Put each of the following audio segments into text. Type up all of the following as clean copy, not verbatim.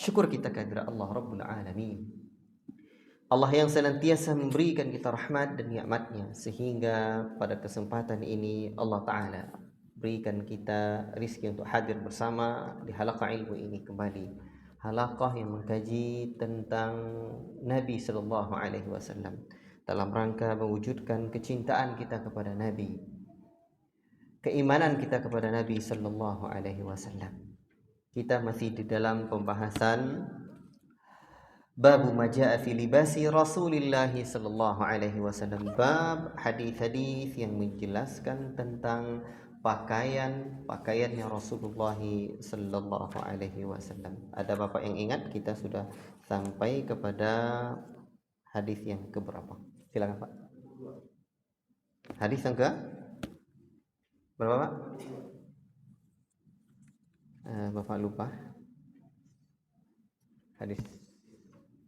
Syukur kita kehadirat Allah Rabbul Alamin. Allah yang senantiasa memberikan kita rahmat dan nikmat-Nya, sehingga pada kesempatan ini Allah Ta'ala berikan kita rizki untuk hadir bersama di halaqah ilmu ini kembali. Halaqah yang mengkaji tentang Nabi Sallallahu Alaihi Wasallam dalam rangka mewujudkan kecintaan kita kepada Nabi, keimanan kita kepada Nabi Sallallahu Alaihi Wasallam. Kita masih di dalam pembahasan Babu majaa fi libasi Rasulillah sallallahu alaihi wasallam. Bab hadis-hadis yang menjelaskan tentang pakaiannya Rasulullah sallallahu alaihi wasallam. Ada Bapak yang ingat kita sudah sampai kepada hadis yang keberapa? Silakan Pak. Hadis yang ke berapa Pak? Bapak lupa. Hadis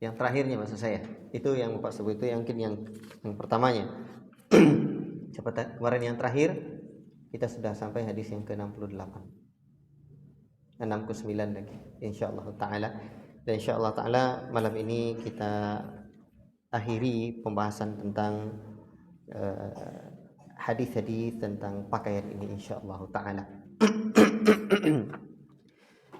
yang terakhirnya maksud saya, itu yang Bapak sebut itu yang mungkin yang pertamanya. Kemarin yang terakhir kita sudah sampai hadis yang ke-68, 69 lagi insyaallah taala. Dan insyaallah taala malam ini kita akhiri pembahasan tentang hadis-hadis tentang pakaian ini insyaallah taala.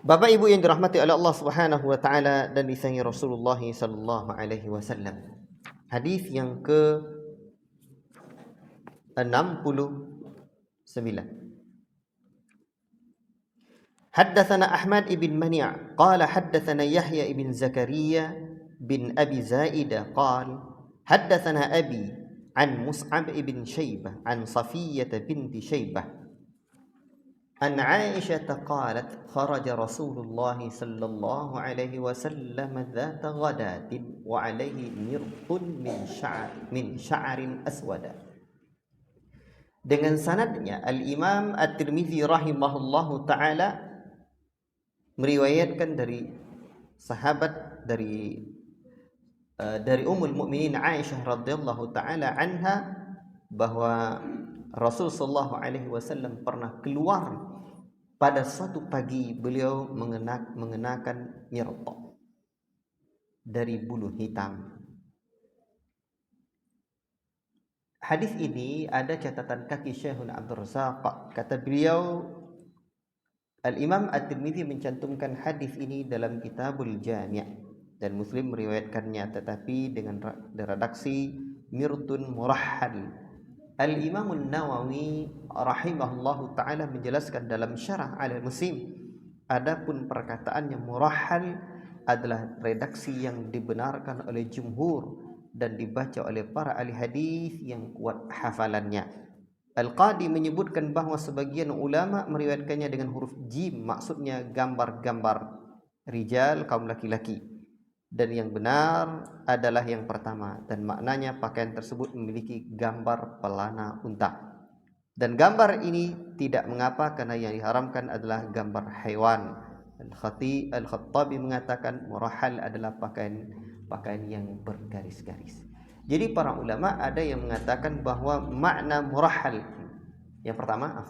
Bapak Ibu yang dirahmati oleh Allah Subhanahu wa taala dan disayangi Rasulullah sallallahu alaihi wasallam. Hadis yang ke-69. Haddatsana Ahmad ibn Mani' qala haddatsana Yahya ibn Zakaria bin Abi Zaidah qala haddatsana Abi an Mus'ab ibn Shaybah an Safiyyah binti Shaybah أن عائشة قالت خرج رسول الله صلى الله عليه وسلم ذات غداة وعليه مرط من شعر أسود. Dengan sanadnya Al-Imam At-Tirmidzi rahimahullahu ta'ala meriwayatkan dari sahabat dari Ummul Mukminin Aisyah radhiyallahu ta'ala anha bahwa Rasul sallallahu alaihi wasallam pernah keluar pada suatu pagi. Beliau mengenakan mirta dari bulu hitam. Hadis ini ada catatan kaki Syekhul Abdul Razzaq. Kata beliau, Al-Imam At-Tirmidzi mencantumkan hadis ini dalam Kitabul Jami' dan Muslim meriwayatkannya tetapi dengan redaksi mirtun murahhal. Al-Imam An-Nawawi rahimahullahu ta'ala menjelaskan dalam Syarah Al-Muslim, adapun perkataan yang murahhal adalah redaksi yang dibenarkan oleh jumhur dan dibaca oleh para ahli hadis yang kuat hafalannya. Al-Qadi menyebutkan bahawa sebagian ulama meriwayatkannya dengan huruf jim, maksudnya gambar-gambar rijal, kaum laki-laki. Dan yang benar adalah yang pertama, dan maknanya pakaian tersebut memiliki gambar pelana unta. Dan gambar ini tidak mengapa karena yang diharamkan adalah gambar hewan. Al-Khattabi mengatakan murahhal adalah pakaian yang bergaris-garis. Jadi para ulama ada yang mengatakan bahwa makna murahhal yang pertama,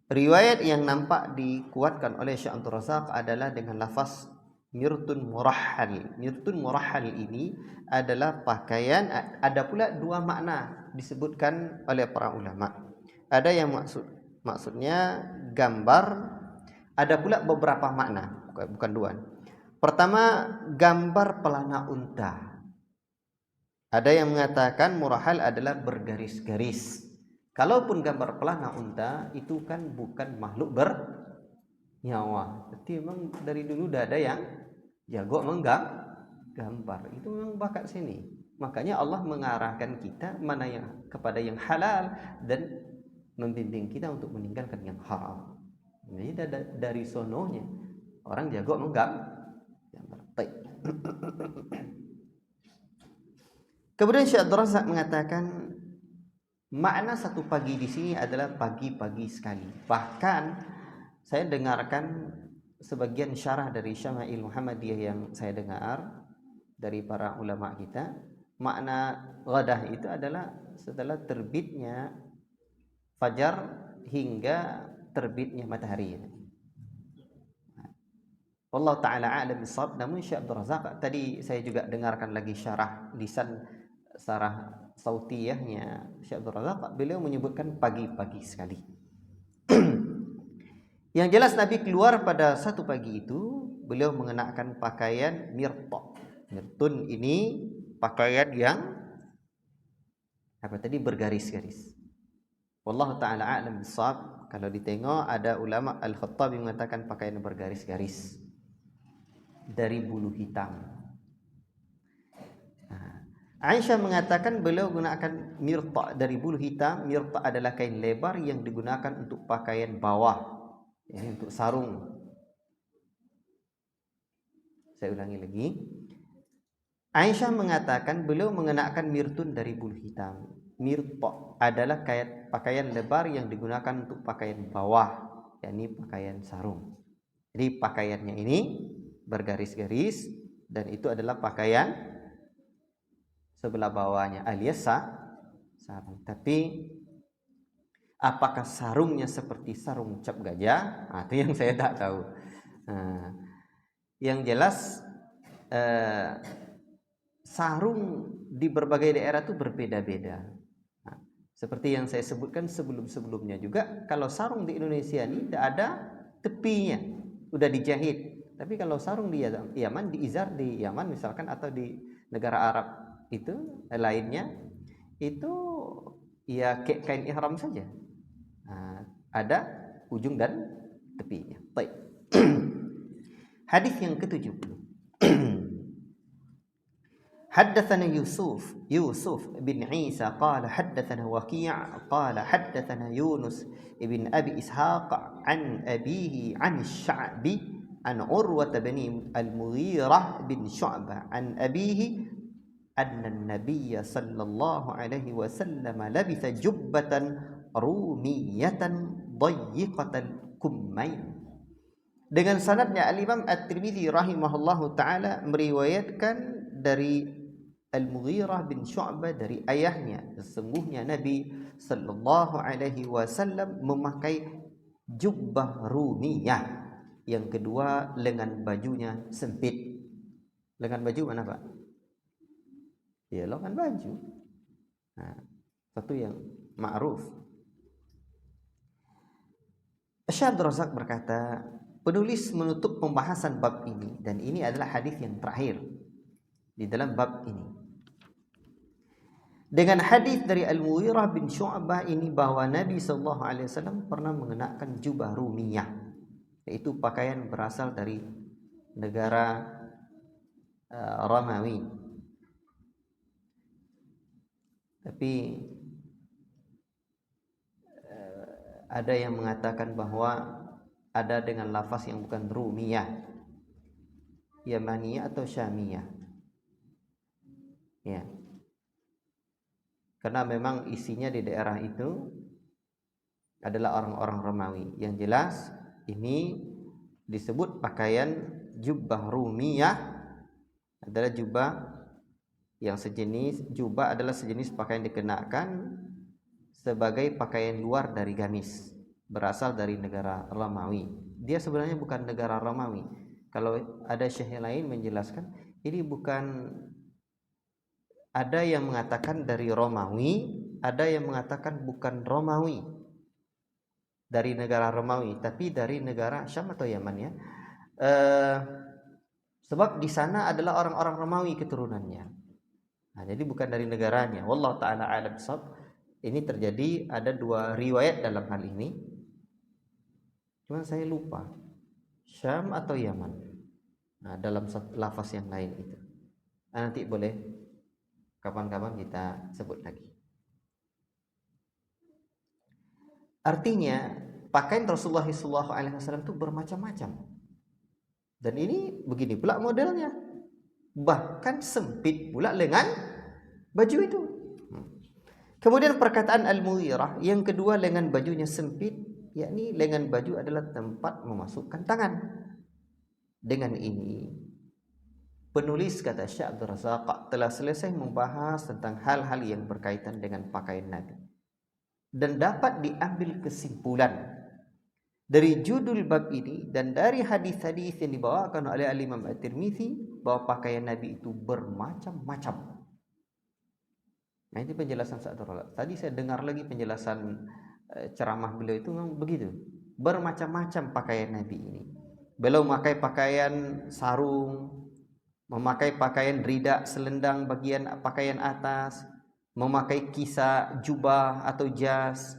riwayat yang nampak dikuatkan oleh Syekh Abdul Razzaq adalah dengan lafaz mirtun murahhal. Mirtun murahhal ini adalah pakaian. Ada pula dua makna disebutkan oleh para ulama. Ada yang maksudnya gambar, ada pula beberapa makna, bukan dua. Pertama, gambar pelana unta. Ada yang mengatakan murahhal adalah bergaris-garis. Kalaupun gambar pelana unta itu kan bukan makhluk bernyawa. Jadi memang dari dulu udah ada yang jago menggambar. Itu memang bakat sini. Makanya Allah mengarahkan kita mana yang kepada yang halal dan membimbing kita untuk meninggalkan yang haram. Jadi dari sononya orang jago menggambar. Kemudian Syekh Abdul Razzaq mengatakan makna satu pagi di sini adalah pagi-pagi sekali. Bahkan saya dengarkan sebagian syarah dari Syama'il Muhammadiyah yang saya dengar dari para ulama kita, makna ghadah itu adalah setelah terbitnya fajar hingga terbitnya matahari. Wallahu taala a'lam bishawab. Namun Syekh Abdul Razak tadi saya juga dengarkan lagi syarah sautiyahnya Syekh Abdul Razak, beliau menyebutkan pagi-pagi sekali. Yang jelas Nabi keluar pada satu pagi itu, beliau mengenakan pakaian mirta. Mirtun ini pakaian yang bergaris-garis. Wallahu taala a'lam bishawab. Kalau ditengok ada ulama Al-Khattabi mengatakan pakaian bergaris-garis dari bulu hitam. Aisyah mengatakan beliau gunakan mirta dari bulu hitam. Mirta adalah kain lebar yang digunakan untuk pakaian bawah, ini untuk sarung. Saya ulangi lagi. Aisyah mengatakan beliau mengenakan mirtun dari bulu hitam. Mirta adalah pakaian lebar yang digunakan untuk pakaian bawah, yakni pakaian sarung. Jadi pakaiannya ini bergaris-garis dan itu adalah pakaian sebelah bawahnya alias sarung. Tapi apakah sarungnya seperti sarung cap gajah? Itu yang saya tak tahu. Yang jelas sarung di berbagai daerah itu berbeda-beda. Seperti yang saya sebutkan sebelum-sebelumnya juga, kalau sarung di Indonesia ini tidak ada tepinya, udah dijahit. Tapi kalau sarung di Yaman, di izar di Yaman misalkan, atau di negara Arab itu lainnya, itu ya kayak kain ihram saja. Ada ujung dan tepinya. Baik. Hadis yang ke-70. حدثنا يوسف بن عيسى قال حدثنا وكيع قال حدثنا يونس بن أبي إسحاق عن أبيه عن الشعبي عن عروة بن المغيرة بن شعبة عن أبيه أن النبي صلى الله عليه وسلم لبث جبة رومية ضيقة الكمين. Dengan sanadnya Al-Imam At-Tirmidzi rahimahullahu taala meriwayatkan dari Al-Mughirah bin Syu'bah dari ayahnya, sesungguhnya Nabi sallallahu alaihi wasallam memakai jubbah rumiyah. Yang kedua, lengan bajunya sempit. Lengan baju mana, Pak? Ya, lengan baju. Satu yang ma'ruf. Syekh Abdul Razak berkata, penulis menutup pembahasan bab ini, dan ini adalah hadis yang terakhir di dalam bab ini, dengan hadis dari Al-Mughirah bin Syu'bah ini bahwa Nabi SAW pernah mengenakan jubah rumiyah, yaitu pakaian berasal dari negara Romawi. Tapi ada yang mengatakan bahwa ada dengan lafaz yang bukan rumiyah, Yamaniyah atau Syamiyah. Ya. Karena memang isinya di daerah itu adalah orang-orang Romawi. Yang jelas ini disebut pakaian jubbah rumiyah adalah jubah yang sejenis, jubah adalah sejenis pakaian dikenakan sebagai pakaian luar dari gamis, berasal dari negara Romawi. Dia sebenarnya bukan negara Romawi. Kalau ada syekh lain menjelaskan, ini bukan, ada yang mengatakan dari Romawi, ada yang mengatakan bukan Romawi, dari negara Romawi, tapi dari negara Syam atau Yaman ya. Sebab di sana adalah orang-orang Romawi keturunannya. Jadi bukan dari negaranya. Wallahu taala a'lam bishawab. Ini terjadi, ada dua riwayat dalam hal ini. Cuma saya lupa Syam atau Yaman. Dalam lafaz yang lain itu. Nanti boleh kapan-kapan kita sebut lagi. Artinya pakaian Rasulullah SAW itu bermacam-macam. Dan ini begini pula modelnya. Bahkan sempit pula lengan baju itu. Kemudian perkataan Al-Mughirah yang kedua, lengan bajunya sempit, yakni lengan baju adalah tempat memasukkan tangan. Dengan ini penulis, kata Syekh Abdul Razak, telah selesai membahas tentang hal-hal yang berkaitan dengan pakaian Nabi, dan dapat diambil kesimpulan dari judul bab ini dan dari hadis-hadis yang dibawakan oleh Imam At-Tirmizi bahwa pakaian Nabi itu bermacam-macam. Nah, itu penjelasan Sa'durrahman. Tadi saya dengar lagi penjelasan ceramah beliau itu memang begitu. Bermacam-macam pakaian Nabi ini. Beliau memakai pakaian sarung, memakai pakaian ridak selendang bagian pakaian atas, memakai kisah jubah atau jas,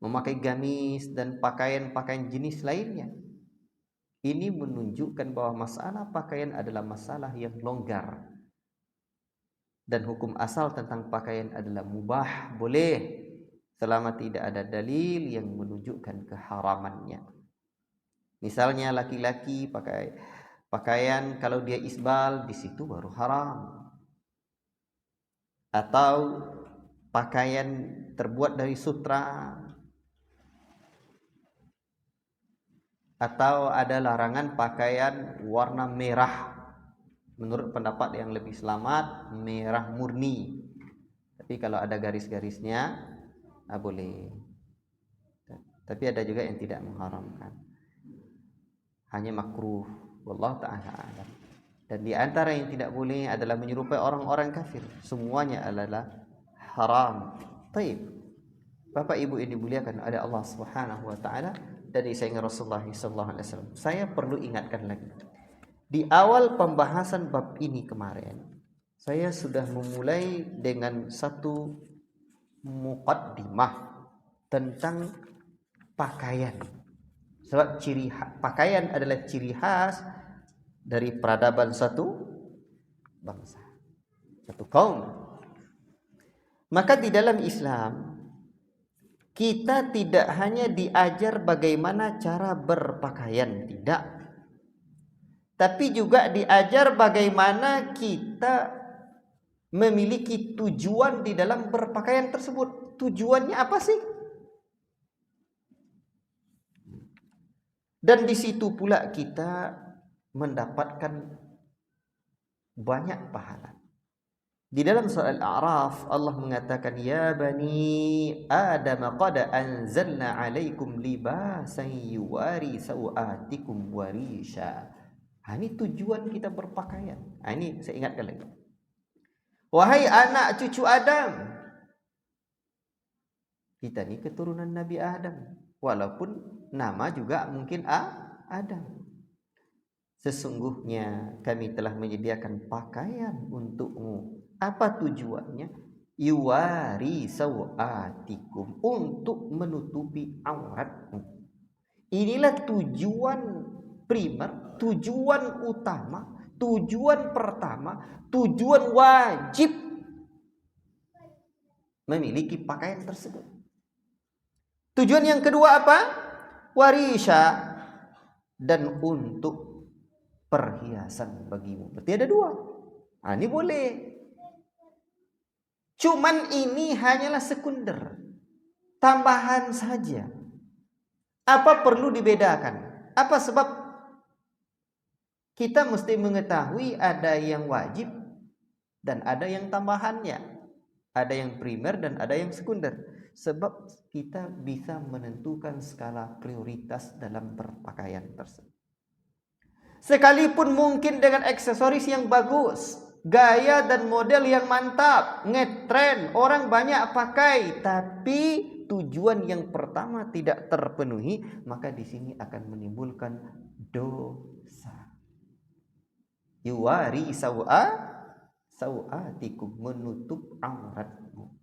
memakai gamis dan pakaian-pakaian jenis lainnya. Ini menunjukkan bahwa masalah pakaian adalah masalah yang longgar. Dan hukum asal tentang pakaian adalah mubah, boleh, selama tidak ada dalil yang menunjukkan keharamannya. Misalnya laki-laki pakai pakaian kalau dia isbal, di situ baru haram. Atau pakaian terbuat dari sutra, atau ada larangan pakaian warna merah. Menurut pendapat yang lebih selamat, merah murni. Tapi kalau ada garis-garisnya, boleh. Tapi ada juga yang tidak mengharamkan, hanya makruh. Wallahu ta'ala a'lam. Dan di antara yang tidak boleh adalah menyerupai orang-orang kafir. Semuanya adalah haram. Baik, Bapak Ibu yang dimuliakan oleh Allah Subhanahu wa taala dan disayangi Rasulullah sallallahu alaihi wasallam. Saya perlu ingatkan lagi. Di awal pembahasan bab ini kemarin, saya sudah memulai dengan satu muqaddimah tentang pakaian. Sebab pakaian adalah ciri khas dari peradaban satu bangsa, satu kaum. Maka di dalam Islam kita tidak hanya diajar bagaimana cara berpakaian, tidak. Tapi juga diajar bagaimana kita memiliki tujuan di dalam berpakaian tersebut. Tujuannya apa sih? Dan di situ pula kita mendapatkan banyak pahala. Di dalam surah Al-A'raf Allah mengatakan, ya bani Adam qad anzalna 'alaikum libasan yuwari sawatikum warisha. Ini tujuan kita berpakaian. Ini saya ingatkan lagi. Wahai anak cucu Adam, kita ini keturunan Nabi Adam, walaupun nama juga mungkin Adam. Sesungguhnya kami telah menyediakan pakaian untukmu. Apa tujuannya? Yuwari sawatikum, untuk menutupi auratmu. Inilah tujuan primer, tujuan utama, tujuan pertama, tujuan wajib memiliki pakaian tersebut. Tujuan yang kedua apa? Warisha, dan untuk perhiasan bagimu. Berarti ada dua. Ini boleh. Cuman ini hanyalah sekunder, tambahan saja. Apa perlu dibedakan? Apa sebab kita mesti mengetahui ada yang wajib dan ada yang tambahannya, ada yang primer dan ada yang sekunder. Sebab kita bisa menentukan skala prioritas dalam berpakaian tersebut. Sekalipun mungkin dengan aksesoris yang bagus, gaya dan model yang mantap, ngetren, orang banyak pakai, tapi tujuan yang pertama tidak terpenuhi, maka di sini akan menimbulkan dosa. Yuwari sawatikum, menutup auratmu.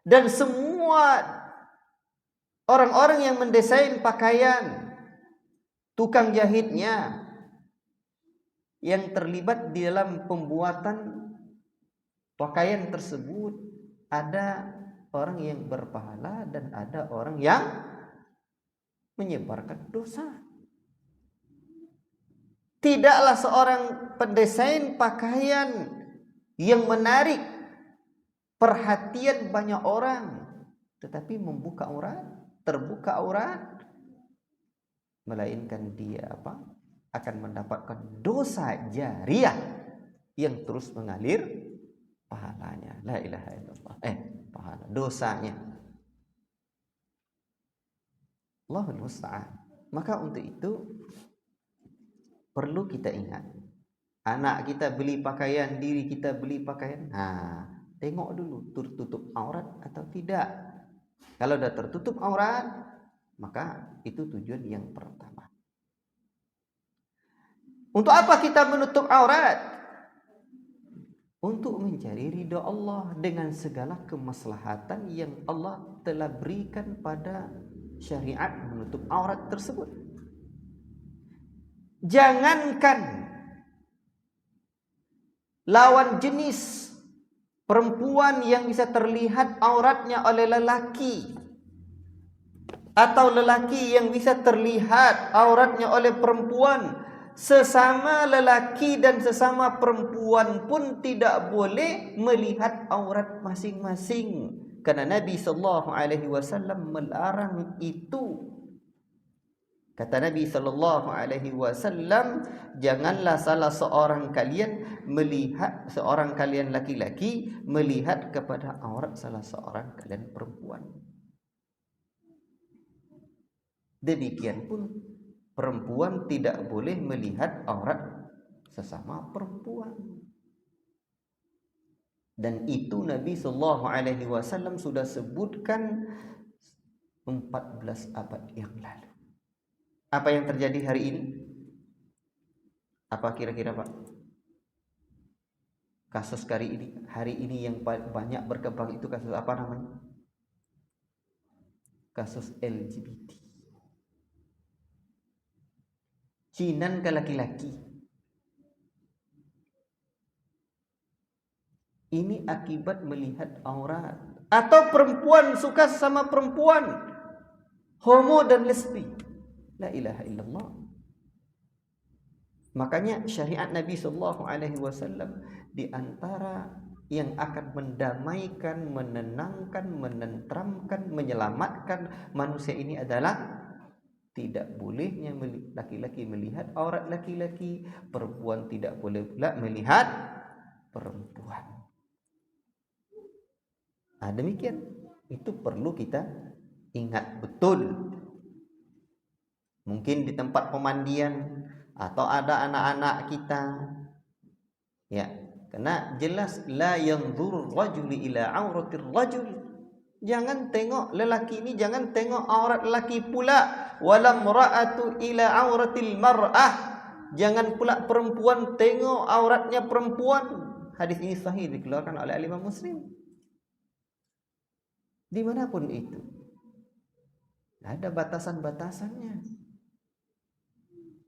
Dan semua orang-orang yang mendesain pakaian, tukang jahitnya, yang terlibat di dalam pembuatan pakaian tersebut, ada orang yang berpahala dan ada orang yang menyebarkan dosa. Tidaklah seorang pendesain pakaian yang menarik perhatian banyak orang, tetapi membuka aurat, terbuka aurat, melainkan dia akan mendapatkan dosa jariah yang terus mengalir pahalanya. La ilaha illallah. Pahala dosanya. Allahul musta'an. Maka untuk itu perlu kita ingat, anak kita beli pakaian, diri kita beli pakaian, tengok dulu tertutup aurat atau tidak. Kalau sudah tertutup aurat, maka itu tujuan yang pertama. Untuk apa kita menutup aurat? Untuk mencari ridha Allah dengan segala kemaslahatan yang Allah telah berikan pada syariat menutup aurat tersebut. Jangankan lawan jenis perempuan yang bisa terlihat auratnya oleh lelaki, atau lelaki yang bisa terlihat auratnya oleh perempuan, sesama lelaki dan sesama perempuan pun tidak boleh melihat aurat masing-masing, karena Nabi sallallahu alaihi wasallam melarang itu. Kata Nabi sallallahu alaihi wasallam, janganlah salah seorang kalian melihat, seorang kalian laki-laki melihat kepada aurat salah seorang kalian perempuan. Demikian pun perempuan tidak boleh melihat aurat sesama perempuan. Dan itu Nabi sallallahu alaihi wasallam sudah sebutkan 14 abad yang lalu. Apa yang terjadi hari ini? Apa kira-kira Pak? Kasus hari ini yang banyak berkembang itu kasus apa namanya? Kasus LGBT. Cinan ke laki-laki. Ini akibat melihat aurat. Atau perempuan suka sama perempuan, homo dan lesbi. La ilaha illallah. Makanya syariat Nabi sallallahu alaihi wasallam di antara yang akan mendamaikan, menenangkan, menenteramkan, menyelamatkan manusia ini adalah tidak bolehnya laki-laki melihat aurat laki-laki, perempuan tidak boleh pula melihat perempuan. Demikian, itu perlu kita ingat betul. Mungkin di tempat pemandian atau ada anak-anak kita, ya, karena jelas la yanzuru rajuli ila auratir rajul. Jangan tengok lelaki ini, jangan tengok aurat lelaki pula. Walam ra'atu ila auratil mar'ah. Jangan pula perempuan tengok auratnya perempuan. Hadis ini sahih, dikeluarkan oleh Imam Muslim. Dimanapun itu ada batasan-batasannya.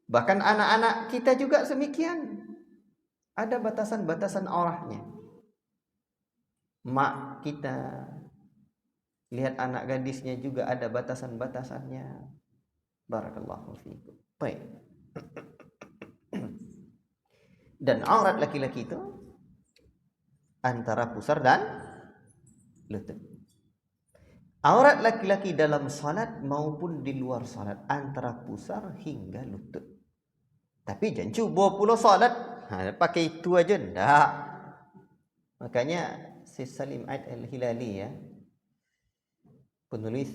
Bahkan anak-anak kita juga semikian. Ada batasan-batasan auratnya. Mak kita lihat anak gadisnya juga ada batasan-batasannya. Barakallahu fiikum. Baik. Dan aurat laki-laki itu antara pusar dan lutut. Aurat laki-laki dalam salat maupun di luar salat antara pusar hingga lutut. Tapi jangan cuba pula salat pakai itu aja, enggak. Makanya si Salim Aid Al-Hilali, ya, penulis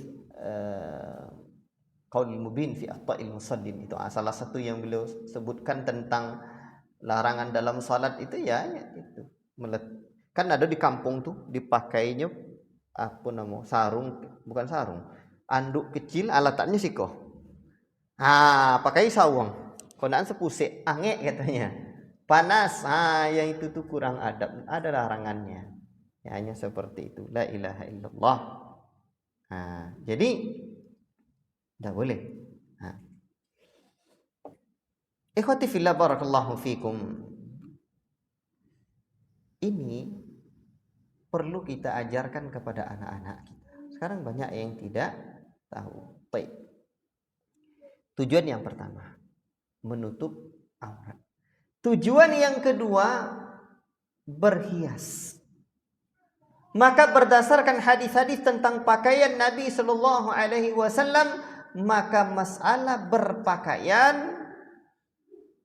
Qaulul Mubin fi Akhta'il Musallin, itu salah satu yang beliau sebutkan tentang larangan dalam salat itu, ya itu. Kan ada di kampung tuh dipakainya apa nama sarung, bukan sarung, anduk kecil alatannya sikoh. Pakai sawang. Konaan sepusik, angek katanya. Panas. Yang itu tuh kurang adab, ada larangannya. Ya, hanya seperti itu. La ilaha illallah. Jadi tidak boleh. Ikhwati fillah barakallahu fikum. Ini perlu kita ajarkan kepada anak-anak kita. Sekarang banyak yang tidak tahu. Baik. Tujuan yang pertama, menutup aurat. Tujuan yang kedua, berhias. Maka berdasarkan hadis-hadis tentang pakaian Nabi sallallahu alaihi wasallam, maka masalah berpakaian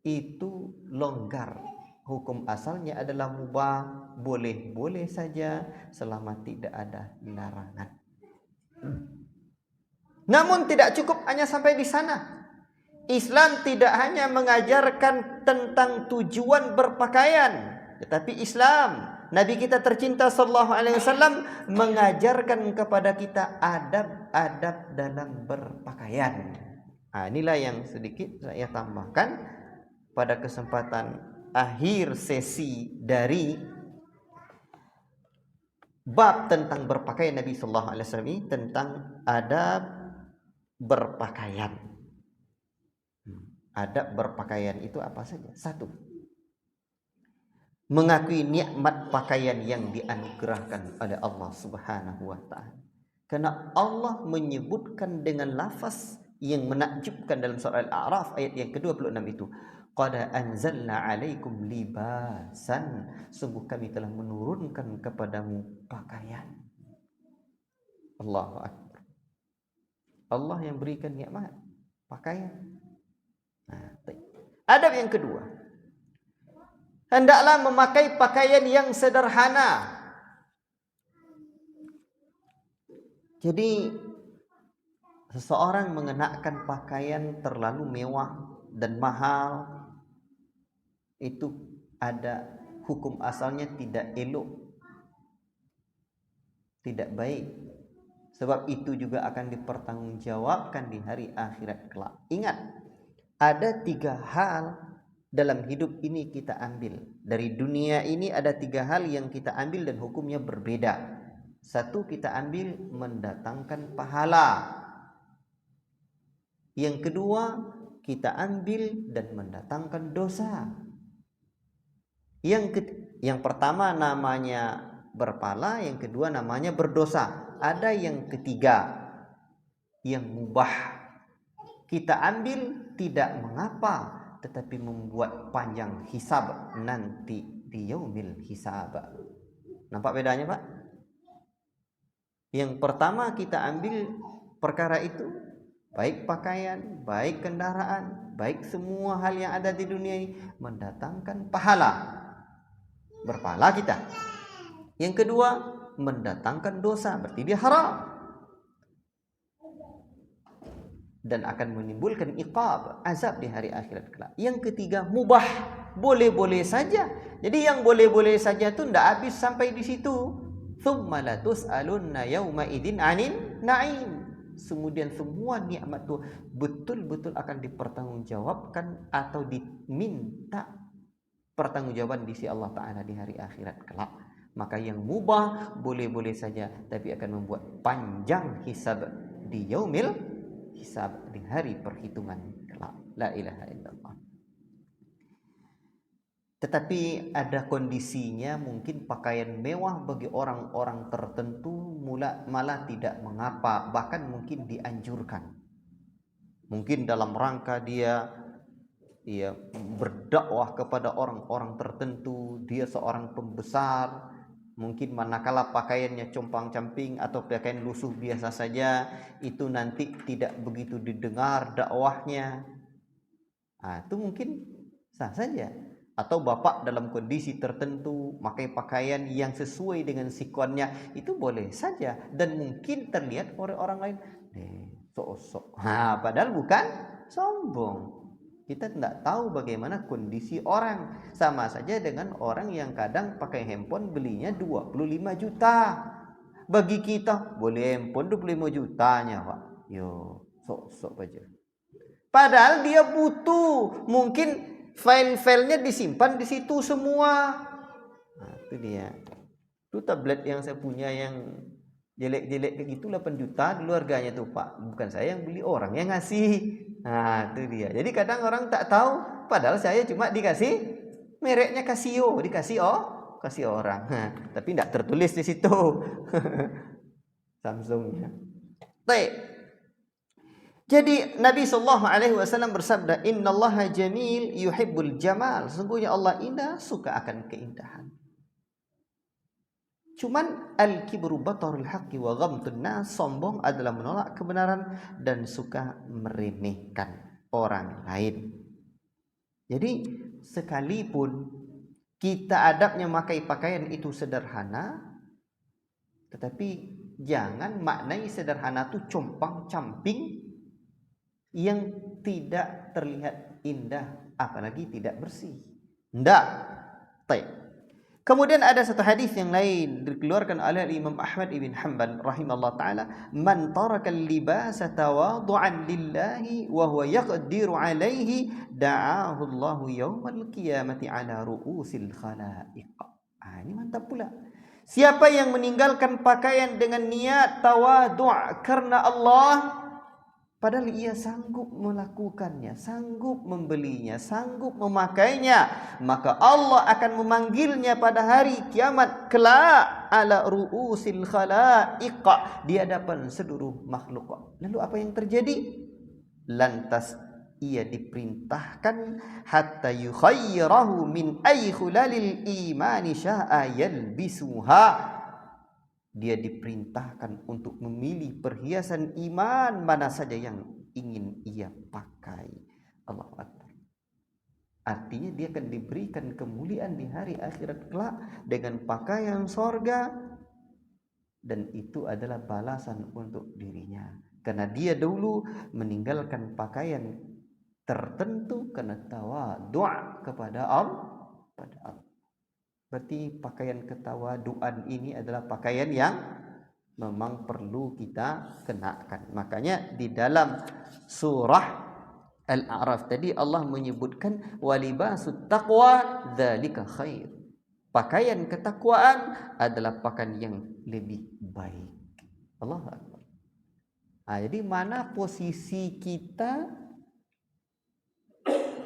itu longgar. Hukum asalnya adalah mubah, boleh-boleh saja selama tidak ada larangan. Namun tidak cukup hanya sampai di sana. Islam tidak hanya mengajarkan tentang tujuan berpakaian, tetapi Islam, Nabi kita tercinta sallallahu alaihi wasallam mengajarkan kepada kita adab-adab dalam berpakaian. Inilah yang sedikit saya tambahkan pada kesempatan akhir sesi dari bab tentang berpakaian Nabi sallallahu alaihi wasallam ini, tentang adab berpakaian. Adab berpakaian itu apa saja? Satu, mengakui nikmat pakaian yang dianugerahkan oleh Allah Subhanahu wa taala. Karena Allah menyebutkan dengan lafaz yang menakjubkan dalam surah Al-A'raf ayat yang ke-26 itu, qad anzalna 'alaikum libasan, sungguh kami telah menurunkan kepadamu pakaian. Allahu akbar. Allah yang berikan nikmat pakaian. Adab yang kedua, hendaklah memakai pakaian yang sederhana. Jadi seseorang mengenakan pakaian terlalu mewah dan mahal, itu ada hukum asalnya tidak elok, tidak baik. Sebab itu juga akan dipertanggungjawabkan di hari akhirat kelak. Ingat, ada 3 hal dalam hidup ini kita ambil. Dari dunia ini ada 3 hal yang kita ambil dan hukumnya berbeda. Satu, kita ambil mendatangkan pahala. Yang kedua, kita ambil dan mendatangkan dosa. Yang pertama namanya berpahala, yang kedua namanya berdosa. Ada yang ketiga, yang mubah. Kita ambil tidak mengapa, tetapi membuat panjang hisab nanti di yaumil hisab. Nampak bedanya, Pak? Yang pertama kita ambil perkara itu, baik pakaian, baik kendaraan, baik semua hal yang ada di dunia ini mendatangkan pahala, berpahala kita. Yang kedua, mendatangkan dosa, berarti dia haram dan akan menimbulkan iqab, azab di hari akhirat kelak. Yang ketiga, mubah, boleh-boleh saja. Jadi yang boleh-boleh saja itu tidak habis sampai di situ. Tsumma la tus'alunna yauma idzin 'anil na'im. Kemudian semua nikmat itu betul-betul akan dipertanggungjawabkan atau diminta pertanggungjawaban di sisi Allah Ta'ala di hari akhirat kelak. Maka yang mubah boleh-boleh saja, tapi akan membuat panjang hisab di yaumil hisab, di hari perhitungan kelak. La ilaha illallah. Tetapi ada kondisinya, mungkin pakaian mewah bagi orang-orang tertentu malah tidak mengapa, bahkan mungkin dianjurkan. Mungkin dalam rangka dia berdakwah kepada orang-orang tertentu, dia seorang pembesar, mungkin manakala pakaiannya compang-camping atau pakaian lusuh biasa saja, itu nanti tidak begitu didengar dakwahnya. Itu mungkin sah saja. Atau bapak dalam kondisi tertentu pakai pakaian yang sesuai dengan sikonnya, itu boleh saja dan mungkin terlihat oleh orang lain sok-sok. Padahal bukan sombong. Kita tidak tahu bagaimana kondisi orang. Sama saja dengan orang yang kadang pakai handphone belinya 25 juta. Bagi kita boleh handphone 25 jutanya, Pak. Yo, sok-sok aja. Padahal dia butuh, mungkin file-filenya disimpan di situ semua. Itu dia. Itu tablet yang saya punya yang jelek-jelek kayak gitu 8 juta dulu harganya tuh, Pak. Bukan saya yang beli, orang yang ngasih. Itu dia. Jadi kadang orang tak tahu, padahal saya cuma dikasih mereknya Casio, kasih orang. Tapi tidak tertulis di situ. Samsungnya. Baik. Jadi Nabi sallallahu alaihi wasallam bersabda, "Innallaha jamil yuhibbul jamal." Sesungguhnya Allah indah, suka akan keindahan. Cuman al-kibru batarul haqqi wa ghamtun nas, sombong adalah menolak kebenaran dan suka meremehkan orang lain. Jadi sekalipun kita adabnya memakai pakaian itu sederhana, tetapi Jangan maknai sederhana itu compang-camping yang tidak terlihat indah, apalagi tidak bersih. Tidak. Kemudian ada satu hadis yang lain dikeluarkan oleh Imam Ahmad ibn Hanbal rahimahullah taala, man taraka al-libasa tawadu'an lillahi wa huwa yaqdiru alaihi da'ahu Allahu yaumal qiyamati ala ru'usil khalaiq. Ini mantap pula. Siapa yang meninggalkan pakaian dengan niat tawadu' karena Allah, padahal ia sanggup melakukannya, sanggup membelinya, sanggup memakainya, maka Allah akan memanggilnya pada hari kiamat kelak ala ru'usil khalaiq, di hadapan seluruh makhluk. Lalu apa yang terjadi? Lantas ia diperintahkan hatta yukhayyirahu min ay khulalil imani sya'a yalbisuha. Dia diperintahkan untuk memilih perhiasan iman mana saja yang ingin ia pakai. Allahu Akbar. Artinya dia akan diberikan kemuliaan di hari akhirat kelak dengan pakaian sorga, dan itu adalah balasan untuk dirinya karena dia dulu meninggalkan pakaian tertentu karena tawadhu' kepada Allah. Berarti pakaian ketawaduan ini adalah pakaian yang memang perlu kita kenakan. Makanya di dalam surah Al-A'raf tadi Allah menyebutkan walibasut taqwa dzalika khair. Pakaian ketakwaan adalah pakaian yang lebih baik. Allahu Akbar. Jadi mana posisi kita?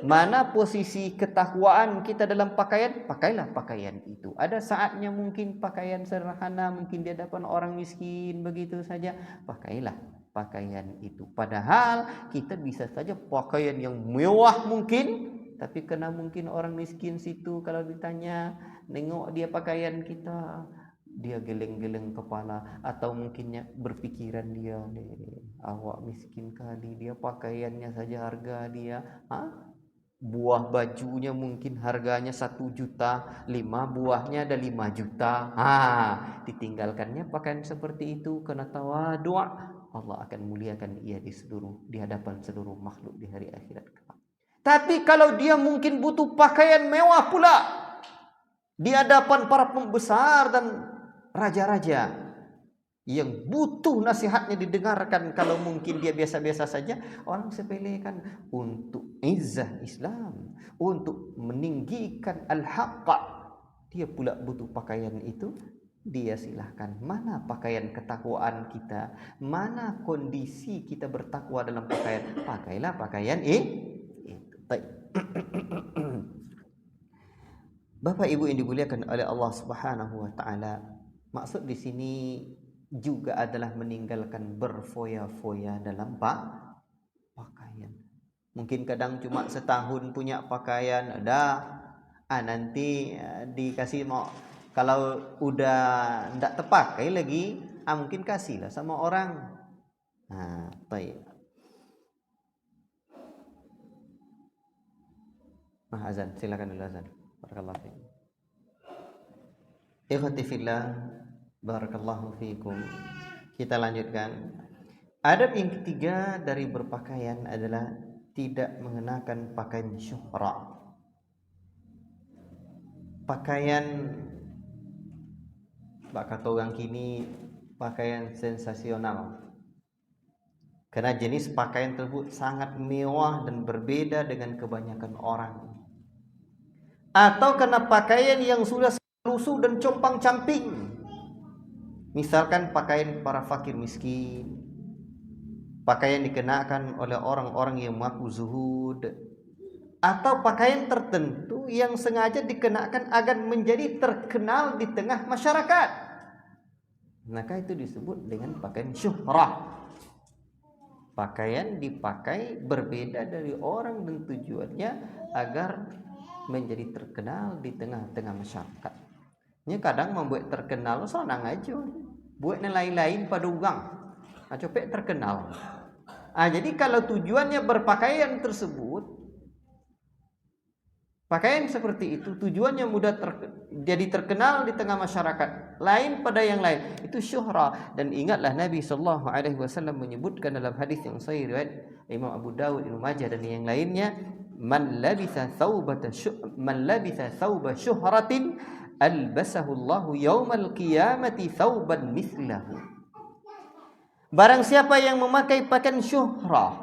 Mana posisi ketakwaan kita dalam pakaian? Pakailah pakaian itu. Ada saatnya mungkin pakaian sederhana, mungkin di hadapan orang miskin begitu saja. Pakailah pakaian itu. Padahal kita bisa saja pakaian yang mewah mungkin, tapi karena mungkin orang miskin situ kalau ditanya, nengok dia pakaian kita, dia geleng-geleng kepala, atau mungkinnya berpikiran dia, awak miskin kali, dia pakaiannya saja harga dia, buah bajunya mungkin harganya 1 juta, 5 buahnya ada 5 juta. Ditinggalkannya pakaian seperti itu karena tawadhu', Allah akan muliakan ia di hadapan seluruh makhluk di hari akhirat. Tapi kalau dia mungkin butuh pakaian mewah pula di hadapan para pembesar dan raja-raja yang butuh nasihatnya didengarkan, kalau mungkin dia biasa-biasa saja, orang sepelekan untuk izzah Islam, untuk meninggikan al-haqq, dia pula butuh pakaian itu, dia silahkan. Mana pakaian ketakwaan kita? Mana kondisi kita bertakwa dalam pakaian? Pakailah pakaian itu. Bapak Ibu yang dimuliakan oleh Allah Subhanahu wa taala, maksud di sini juga adalah meninggalkan berfoya-foya dalam pakaian. Mungkin kadang cuma setahun punya pakaian, ada nanti dikasih mau, kalau udah ndak terpakai lagi, mungkin kasihlah sama orang. Baik. Azan, silakan dulu azan. Barakallahu fiik. Ikhwati fillah, barakallahu fiikum. Kita lanjutkan. Adab yang ketiga dari berpakaian adalah tidak mengenakan pakaian syuhra. Pakaian kata orang kini pakaian sensasional. Karena jenis pakaian tersebut sangat mewah dan berbeda dengan kebanyakan orang. Atau karena pakaian yang sudah lusuh dan compang-camping. Misalkan pakaian para fakir miskin, pakaian dikenakan oleh orang-orang yang mengaku zuhud, atau pakaian tertentu yang sengaja dikenakan agar menjadi terkenal di tengah masyarakat. Maka itu disebut dengan pakaian syuhrah. Pakaian dipakai berbeda dari orang dan tujuannya agar menjadi terkenal di tengah-tengah masyarakat. Ini kadang membuat terkenal senang aja, buat lain-lain pada ugang, copek terkenal. Jadi kalau tujuannya berpakaian tersebut, Pakaian seperti itu tujuannya mudah jadi terkenal di tengah masyarakat lain pada yang lain, itu syuhra. Dan ingatlah Nabi SAW menyebutkan dalam hadis yang sahih riwayat Imam Abu Dawud, Ibnu Majah dan yang lainnya, man labisa thawba syuhratin albasahu Allahu yaumal qiyamati thawban mislahu. Barang siapa yang memakai pakaian syuhrah,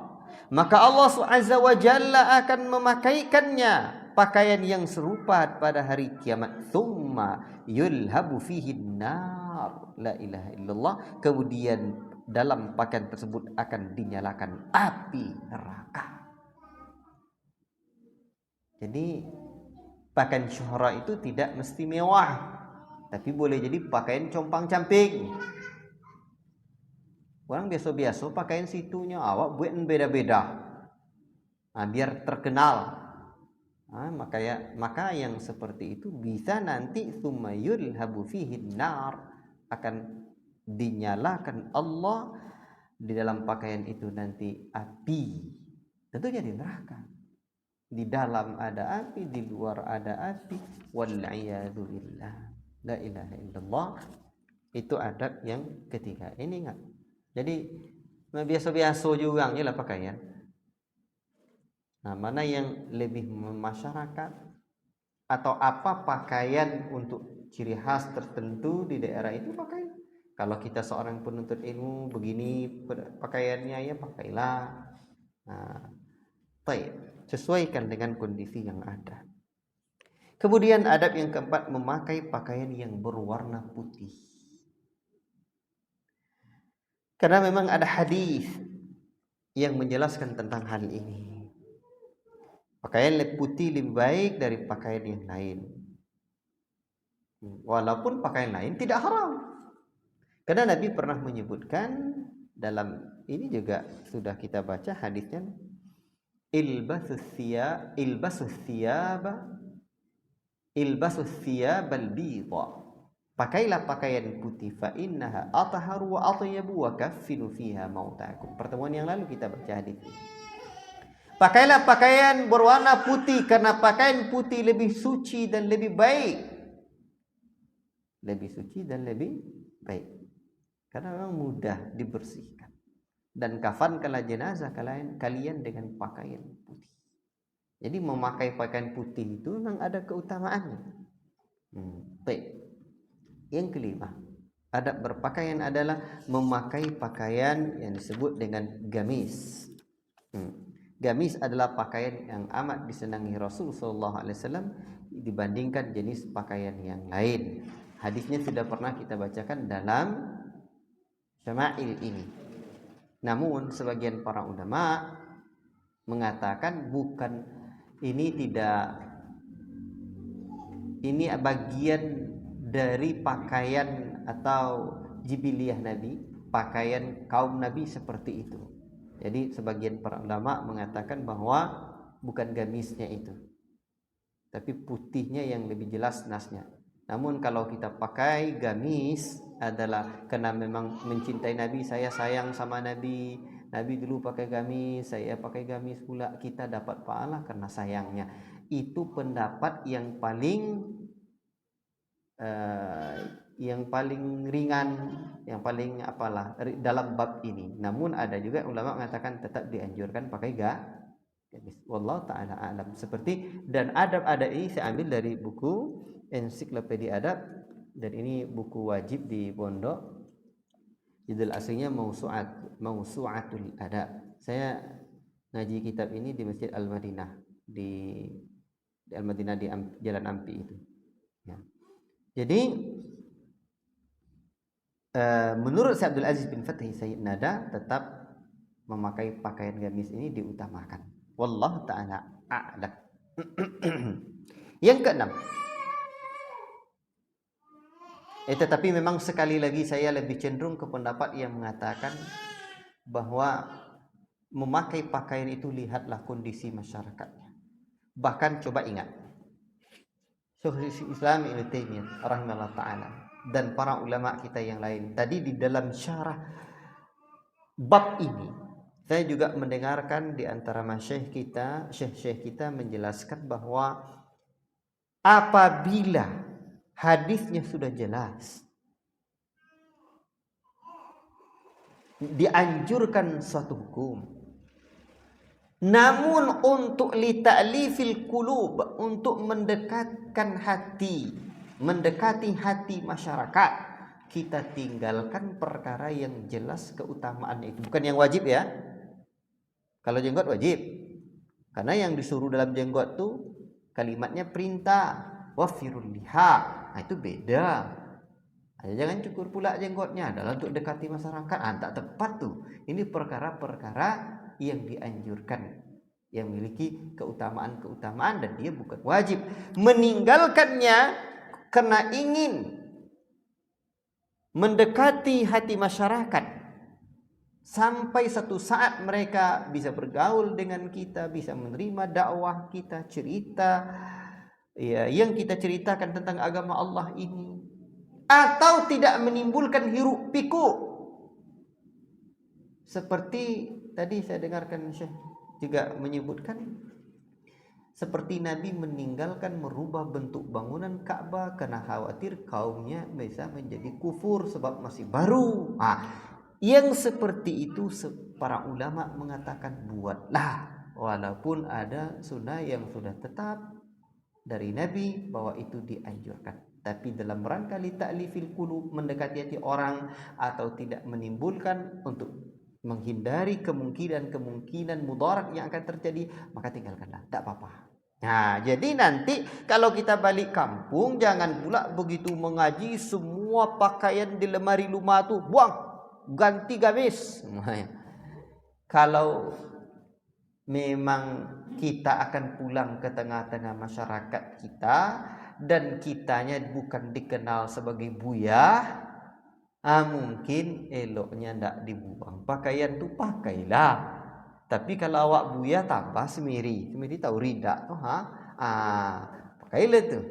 maka Allah Azza wa Jalla akan memakaikannya pakaian yang serupa pada hari kiamat. Thumma yulhabu fihi nar, la ilaha illallah. Kemudian dalam pakaian tersebut akan dinyalakan api neraka. Jadi pakaian syuhra itu tidak mesti mewah, tapi boleh jadi pakaian compang-camping. Orang biasa-biasa pakaian situnya awak buat beda-beda, biar terkenal. Maka yang seperti itu bisa nanti sumayul habu fihi nar, akan dinyalakan Allah di dalam pakaian itu nanti api, tentunya di neraka. Di dalam ada api, di luar ada api. Wal-'iyadu billah. La ilaha illallah. Itu adab yang ketiga. Ini ingat. Jadi biasa-biasa juga lah pakaian. Nah, mana yang lebih masyarakat atau apa pakaian untuk ciri khas tertentu di daerah itu pakaian. Kalau kita seorang penuntut ilmu begini pakaiannya, ya pakailah. Nah, sesuaikan dengan kondisi yang ada. Kemudian adab yang keempat, memakai pakaian yang berwarna putih. Karena memang ada hadis yang menjelaskan tentang hal ini. Pakaian putih lebih baik dari pakaian yang lain. Walaupun pakaian lain tidak haram. Karena Nabi pernah menyebutkan dalam ini juga sudah kita baca hadisnya, ilbasus thiyabal bidha. Pakailah pakaian putih, fa innaha atharu wa atyabu wa kaffinu fiha mautakum. Pertemuan yang lalu kita baca hadis ini. Pakailah pakaian berwarna putih karena pakaian putih lebih suci dan lebih baik. Lebih suci dan lebih baik. Karena memang mudah dibersihkan. Dan kafankanlah jenazah kalian dengan pakaian putih. Jadi memakai pakaian putih itu memang ada keutamaannya. Baik. Yang kelima, adab berpakaian adalah memakai pakaian yang disebut dengan gamis. Gamis adalah pakaian yang amat disenangi Rasulullah SAW dibandingkan jenis pakaian yang lain. Hadisnya sudah pernah kita bacakan dalam Syama'il ini. Namun sebagian para ulama mengatakan bukan, ini bagian dari pakaian atau jibiliyah Nabi, pakaian kaum Nabi seperti itu. Jadi sebagian para ulama mengatakan bahwa bukan gamisnya itu, tapi putihnya yang lebih jelas nasnya. Namun kalau kita pakai gamis adalah karena memang mencintai Nabi, saya sayang sama Nabi, Nabi dulu pakai gamis, saya pakai gamis pula, kita dapat pahala karena sayangnya. Itu pendapat yang paling ringan, yang paling dalam bab ini. Namun ada juga ulama mengatakan tetap dianjurkan pakai gamis. Wallahu ta'ala alam. Seperti dan adab ini saya ambil dari buku Ensiklopedia Adab, dan ini buku wajib di pondok. Judul aslinya Mausu'atul Adab. Saya ngaji kitab ini di Masjid Al-Madinah di Al-Madinah di Jalan Ampi itu. Ya. Jadi menurut Syekh Abdul Aziz bin Fathi Sayyid Nada, tetap memakai pakaian gamis ini diutamakan. Wallahu ta'ala a'lam. Yang keenam, tetapi memang sekali lagi saya lebih cenderung ke pendapat yang mengatakan bahwa memakai pakaian itu lihatlah kondisi masyarakatnya. Bahkan coba ingat Syekhul Islam Ibnu Taimiyah rahimahullah ta'ala dan para ulama kita yang lain. Tadi di dalam syarah bab ini saya juga mendengarkan di antara syekh kita menjelaskan bahwa apabila hadisnya sudah jelas, dianjurkan suatu hukum. Namun untuk lita'lifil qulub, untuk mendekatkan hati, mendekati hati masyarakat, kita tinggalkan perkara yang jelas keutamaannya itu. Bukan yang wajib ya. Kalau jenggot wajib. Karena yang disuruh dalam jenggot tuh kalimatnya perintah, wafirul liha. Nah, itu beda. Jangan cukur pula jenggotnya adalah untuk dekati masyarakat. Tak tepat tuh. Ini perkara-perkara yang dianjurkan, yang memiliki keutamaan-keutamaan dan dia bukan wajib. Meninggalkannya karena ingin mendekati hati masyarakat sampai satu saat mereka bisa bergaul dengan kita, bisa menerima dakwah kita, cerita ya yang kita ceritakan tentang agama Allah ini, atau tidak menimbulkan hiruk pikuk. Seperti tadi saya dengarkan Syekh juga menyebutkan, seperti Nabi meninggalkan merubah bentuk bangunan Ka'bah karena khawatir kaumnya bisa menjadi kufur sebab masih baru. Yang seperti itu para ulama mengatakan buatlah, walaupun ada sunnah yang sudah tetap dari Nabi bahwa itu dianjurkan. Tapi dalam rangka li ta'lifil qulub, mendekati hati orang atau tidak menimbulkan, untuk menghindari kemungkinan mudarat yang akan terjadi, maka tinggalkanlah, tidak apa-apa. Nah, jadi nanti kalau kita balik kampung, jangan pula begitu mengaji semua pakaian di lemari rumah tuh buang, ganti gamis. Kalau memang kita akan pulang ke tengah-tengah masyarakat kita dan kitanya bukan dikenal sebagai buya, mungkin eloknya ndak dibuang. Pakaian tuh pakailah. Tapi kalau awak buya tambah semiri tahu rida tuh, pakailah tuh.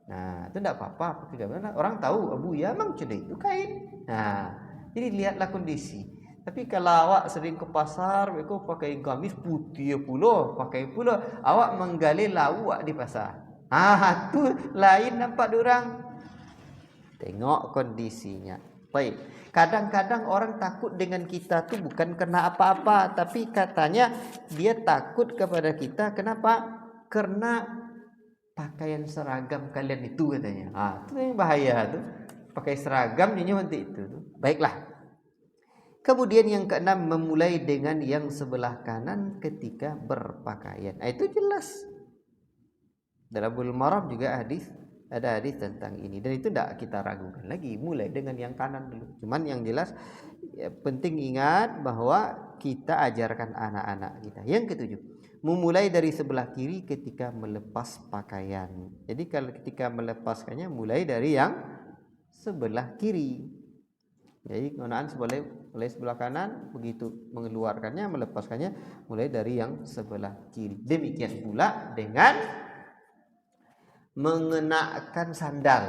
Nah, itu ndak apa-apa. Orang tahu buya emang cedek itu kain. Nah, jadi lihatlah kondisi. Tapi kalau awak sering ke pasar, mereka pakai gamis putih pula, pakai pula, awak menggali lawak di pasar. Tuh lain nampak orang. Tengok kondisinya. Baik. Kadang-kadang orang takut dengan kita tuh bukan karena apa-apa, tapi katanya dia takut kepada kita. Kenapa? Karena pakaian seragam kalian itu katanya. Itu yang bahaya tuh. Pakai seragam ini nanti itu. Baiklah. Kemudian yang keenam, memulai dengan yang sebelah kanan ketika berpakaian. Itu jelas. Dalam Bulughul Maram juga ada hadis tentang ini, dan itu tidak kita ragukan lagi, mulai dengan yang kanan dulu. Cuman yang jelas ya, penting ingat bahwa kita ajarkan anak-anak kita. Yang ketujuh, memulai dari sebelah kiri ketika melepas pakaian. Jadi kalau ketika melepaskannya mulai dari yang sebelah kiri. Jadi penggunaan mulai sebelah kanan, begitu mengeluarkannya, melepaskannya mulai dari yang sebelah kiri. Demikian pula dengan mengenakan sandal.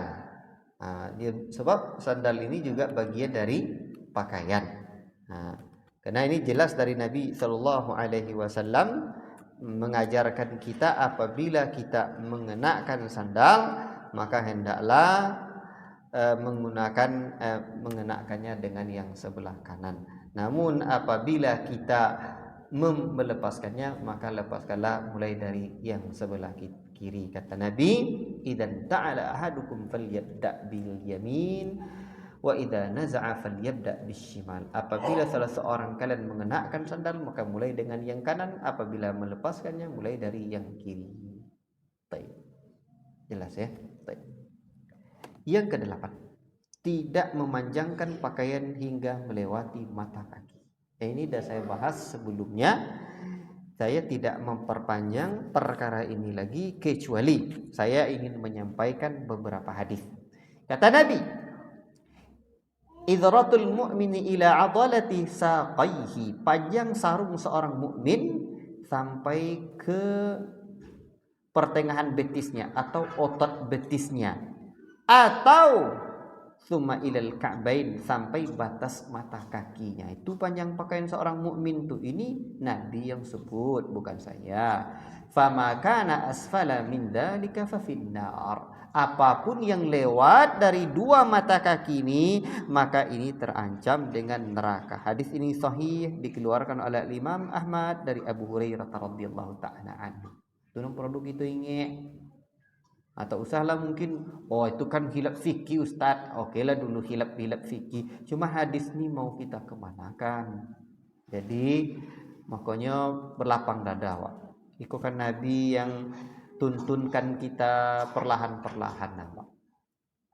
Sebab sandal ini juga bagian dari pakaian. Karena ini jelas dari Nabi Shallallahu Alaihi Wasallam mengajarkan kita apabila kita mengenakan sandal maka hendaklah mengenakannya dengan yang sebelah kanan. Namun apabila kita melepaskannya maka lepaskanlah mulai dari yang sebelah kiri. Kata Nabi, idan ta'ala ahadukum falyabda bil yamin wa idza naza'a falyabda bishimal. Apabila salah seorang kalian mengenakan sandal maka mulai dengan yang kanan, apabila melepaskannya mulai dari yang kiri. Baik. Jelas ya? Baik. Yang kedelapan, tidak memanjangkan pakaian hingga melewati mata kaki. Ini sudah saya bahas sebelumnya. Saya tidak memperpanjang perkara ini lagi, kecuali saya ingin menyampaikan beberapa hadis. Kata Nabi, idratul mu'mini ila adalati saqaihi, panjang sarung seorang mukmin sampai ke pertengahan betisnya atau otot betisnya, atau Tsumma ilal ka'bain, sampai batas mata kakinya. Itu panjang pakaian seorang mukmin tuh. Ini Nabi yang sebut, bukan saya. Fama kana asfala min dzalika fa finnar. Apapun yang lewat dari dua mata kaki ini, maka ini terancam dengan neraka. Hadis ini sahih, dikeluarkan oleh Imam Ahmad dari Abu Hurairah radhiyallahu taala anhu. Tunang produk itu ingat. Atau usahlah mungkin, oh itu kan hilaf fikih Ustaz. Oke lah dulu hilaf fikih. Cuma hadis ini mau kita kemanakan. Jadi makanya berlapang dada, Wak. Itu kan Nabi yang tuntunkan kita perlahan-perlahan, Wak.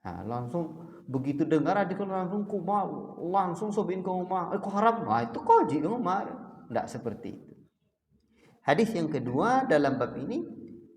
Nah, langsung begitu dengar adik langsung kuma, langsung sobiin ke rumah. Kok haram? Nah, itu koji ke rumah. Tidak seperti itu. Hadis yang kedua dalam bab ini,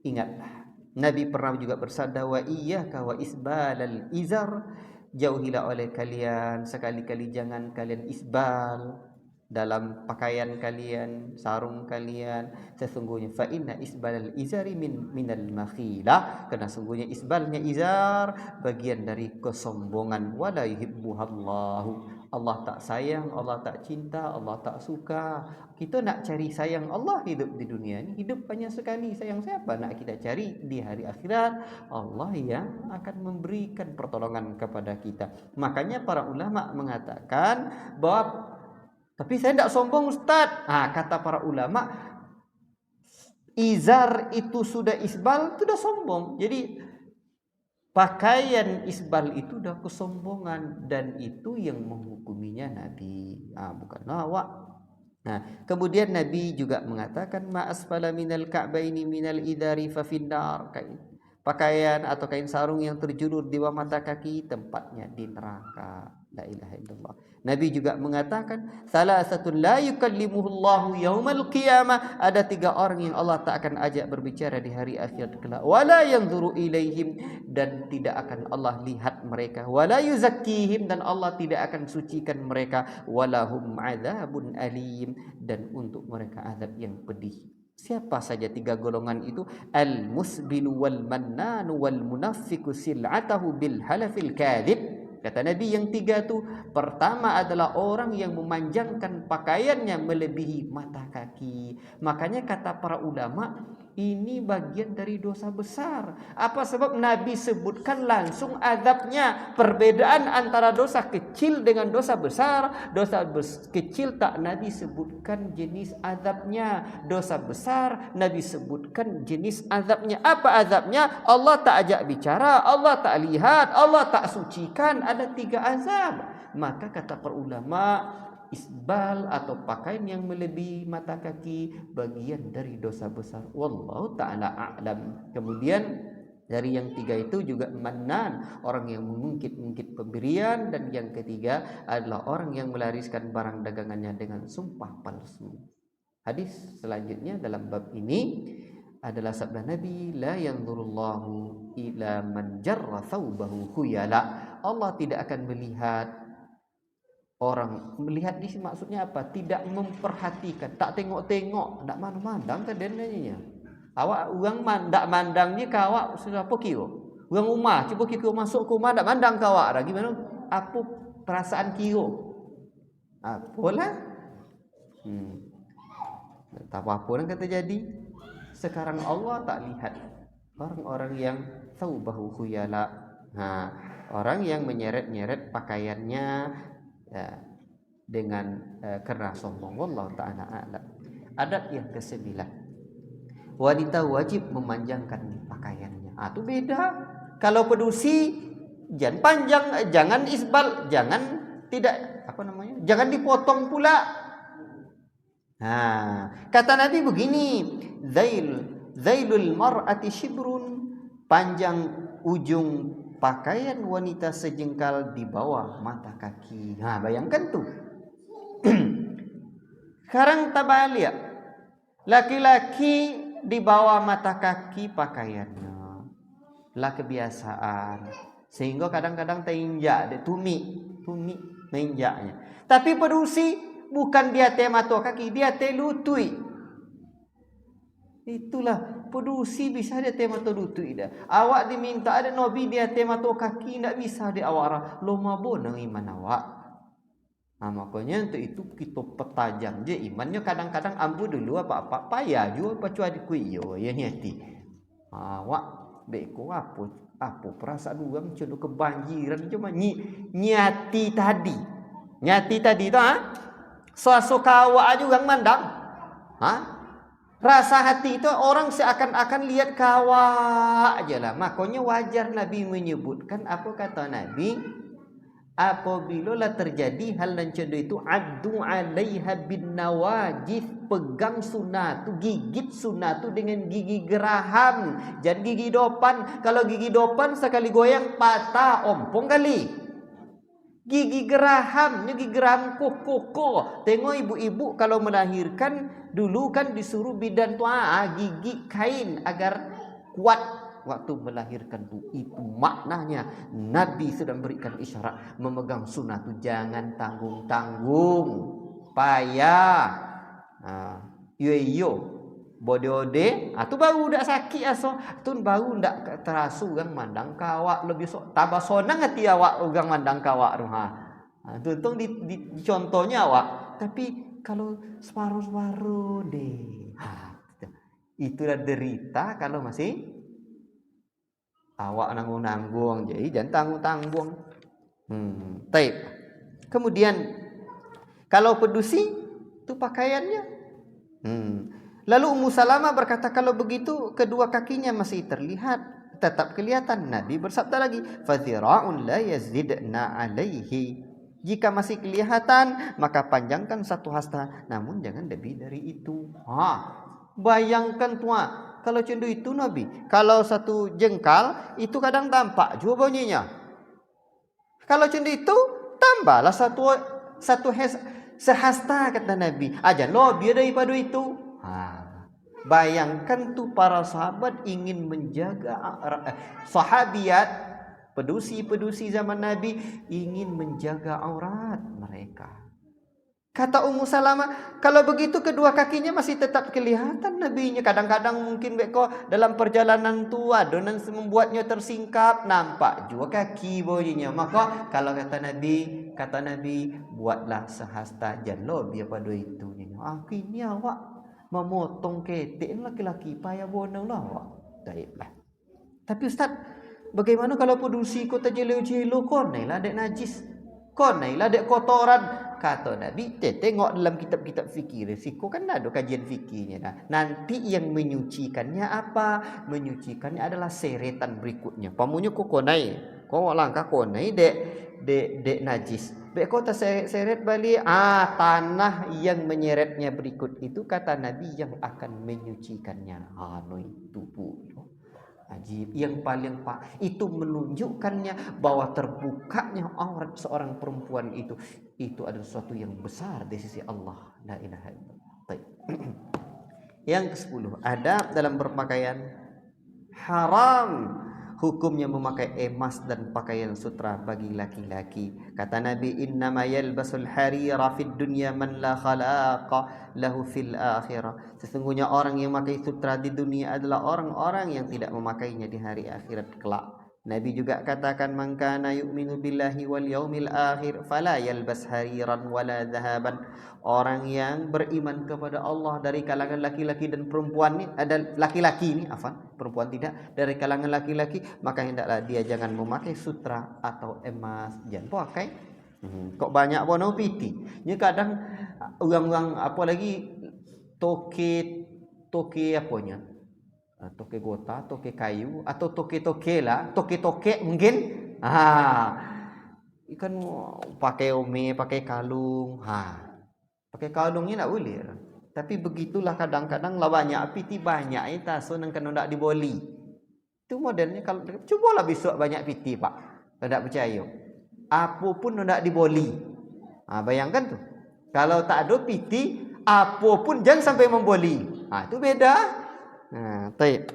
ingatlah. Nabi pernah juga bersabda, wa iyyaka wa isbalal izar, jauhilah oleh kalian, sekali-kali jangan kalian isbal dalam pakaian kalian, sarung kalian. Sesungguhnya fa inna isbalal izari minal makhilah, karena sesungguhnya isbalnya izar bagian dari kesombongan. Wala yuhibbuhallahu, Allah tak sayang, Allah tak cinta, Allah tak suka. Kita nak cari sayang Allah hidup di dunia ini, hidup hanya sekali. Sayang siapa nak kita cari di hari akhirat? Allah yang akan memberikan pertolongan kepada kita. Makanya para ulama mengatakan bahwa, tapi saya tidak sombong Ustaz. Kata para ulama, izar itu sudah isbal, itu sudah sombong. Jadi pakaian isbal itu sudah kesombongan, dan itu yang menghukuminya Nabi, bukan awak. Nah, kemudian Nabi juga mengatakan ma asfala minal ka'baini minal idari fa finnar. Pakaian atau kain sarung yang terjulur di bawah mata kaki, tempatnya di neraka. La ilaha illallah. Nabi juga mengatakan salasatun la yukallimuhullahu yaumal qiyamah, ada 3 orang yang Allah tak akan ajak berbicara di hari akhirat kelak. Wala yanzuru ilaihim, dan tidak akan Allah lihat mereka. Wala yuzakkihim, dan Allah tidak akan sucikan mereka. Walahum adzabun alim, dan untuk mereka azab yang pedih. Siapa saja 3 golongan itu? Al-musbilu wal mannanu wal munafiqu sil'atahu bil halafil kadhib. Kata Nabi yang 3 itu, pertama adalah orang yang memanjangkan pakaiannya melebihi mata kaki. Makanya kata para ulama, ini bagian dari dosa besar. Apa sebab Nabi sebutkan langsung azabnya? Perbedaan antara dosa kecil dengan dosa besar. Dosa kecil tak Nabi sebutkan jenis azabnya. Dosa besar Nabi sebutkan jenis azabnya. Apa azabnya? Allah tak ajak bicara, Allah tak lihat, Allah tak sucikan. Ada 3 azab. Maka kata para ulama, isbal atau pakaian yang melebihi mata kaki bagian dari dosa besar. Wallahu ta'ala a'lam. Kemudian dari yang 3 itu juga mannan, orang yang mengungkit-ungkit pemberian. Dan yang ketiga adalah orang yang melariskan barang dagangannya dengan sumpah palsu. Hadis selanjutnya dalam bab ini adalah sabda Nabi, la yanzurullahu ila man jarra thawbahu khuyala. Allah tidak akan melihat orang, melihat di sini maksudnya apa? Tidak memperhatikan, tak tengok-tengok, tak mandang ke denanya. Awak orang mandak mandangnya ke awak sudah apa kira? Orang rumah cuba kira masuk ke rumah tak mandang ke awak dah. Gimana? Apa perasaan kira? Apalah. Tak apa-apa yang kata jadi. Sekarang Allah tak lihat orang-orang yang thawbahu khuyala. Orang yang menyeret-nyeret pakaiannya dengan karena sombong. Wallahu ta'ala a'lam. Adab yang ke-9, wanita wajib memanjangkan pakaiannya. Itu beda. Kalau pedusi jangan panjang, jangan isbal, jangan tidak jangan dipotong pula. Kata Nabi begini, zailul mar'ati shibrun, panjang ujung pakaian wanita sejengkal di bawah mata kaki. Bayangkan tuh. Sekarang tabalik, laki-laki di bawah mata kaki pakaiannya lah kebiasaan, sehingga kadang-kadang terinjak, tumi menginjaknya. Tapi pedusi bukan dia mata kaki, dia lutui. Itulah Pedusi bisa dia tema to lutut ida. Awak diminta ada Nabi dia tema to kaki ndak bisa dia awak lo mabo nang iman awak. Makanya untuk itu kita petajam je imannya kadang-kadang ambu dulu apa-apa payah juga pacuadi ku iyo ya nyati. Awak beko apa perasaan orang cenduk kebanjiran cuma nyati tadi. Nyati tadi tu suasuka awak juga mandang. Rasa hati itu orang seakan-akan lihat kawa aja lah. Makanya wajar Nabi menyebutkan apa kata Nabi? Apabila lah terjadi hal yang macam itu, addu alaiha bin nawajis, pegang sunnah tu, gigit sunnah tu dengan gigi geraham, jangan gigi depan. Kalau gigi depan sekali goyang patah ompong kali. Gigi geraham koko. Tengok ibu-ibu kalau melahirkan dulu kan disuruh bidan tu gigi kain agar kuat waktu melahirkan tu. Itu maknanya Nabi sedang berikan isyarat memegang sunnah tu jangan tanggung-tanggung, payah. Yo bode-ode tu baru dak sakit aso, tu baru ndak terasu orang mandang kawak lebih tambah sonang hati awak orang mandang kawak tu tuntung di contohnya awak. Tapi kalau separuh-separuh deh, itulah derita kalau masih awak nanggung-nanggung, jadi jangan tanggung-tanggung. Taib. Kemudian kalau pedusi itu pakaiannya. Lalu Ummu Salamah berkata kalau begitu kedua kakinya masih terlihat, tetap kelihatan. Nabi bersabda lagi, "Fadhira'un la yazidna 'alaihi." Jika masih kelihatan, maka panjangkan satu hasta, namun jangan lebih dari itu. Bayangkan tuan. Kalau cendu itu Nabi, kalau satu jengkal itu kadang tampak juga bunyinya. Kalau cendu itu tambahlah satu sehasta kata Nabi. Aja lebih daripada itu. Bayangkan tuh para sahabat ingin menjaga sahabiat, pedusi zaman Nabi ingin menjaga aurat mereka. Kata Ummu Salamah, kalau begitu kedua kakinya masih tetap kelihatan Nabinya. Kadang-kadang mungkin beko dalam perjalanan tu adonan membuatnya tersingkap, nampak juga kaki bunyinya. Maka kalau kata Nabi buatlah sehasta janlo biar pada itu. Ini awak memotong ketek laki-laki payah bonang lah awak. Baiklah. Tapi Ustaz, bagaimana kalau pedusi kota jelo-jelo konailah dek najis, konailah dek kotoran. Kata Nabi, tengok dalam kitab-kitab fikih resiko kan ada kajian fikihnya. Nanti yang menyucikannya apa? Menyucikannya adalah seretan berikutnya. Pamunya kau konai, kau langkah konai dek najis. Dek kau seret balik. Tanah yang menyeretnya berikut itu kata Nabi yang akan menyucikannya. Itu pun. Ajib. Yang paling itu menunjukkannya bahwa terbukanya aurat seorang perempuan itu adalah sesuatu yang besar di sisi Allah. La ilaha illallah. Yang ke-10, adab dalam berpakaian. Haram hukumnya memakai emas dan pakaian sutra bagi laki-laki. Kata Nabi, innama yalbasul harira fid dunya man la khalaqa lahu fil akhirah. Sesungguhnya orang yang memakai sutra di dunia adalah orang-orang yang tidak memakainya di hari akhirat kelak. Nabi juga katakan, man kana yu'minu billahi wal yaumil akhir fala yalbas hariran wala dhahaban. Orang yang beriman kepada Allah dari kalangan laki-laki dan perempuan ni, ada laki-laki ni, perempuan tidak, dari kalangan laki-laki, maka hendaklah dia jangan memakai sutra atau emas, jangan pakai. Kok banyak bono piti. Ni kadang orang-orang apa lagi toke apanya? Toke gota, toke kayu atau toke lah, toke mungkin. Ikan pakai ome, pakai kalung. Pakai kalungnya nak boleh. Tapi begitulah kadang-kadang lah banyak piti banyak itu so nang kena ndak diboli. Itu modelnya kalau cubalah besok banyak piti Pak. Tak percaya. Apa pun ndak diboli. Bayangkan tuh. Kalau tak ada piti, apa pun jangan sampai memboli. Itu beda. Baik.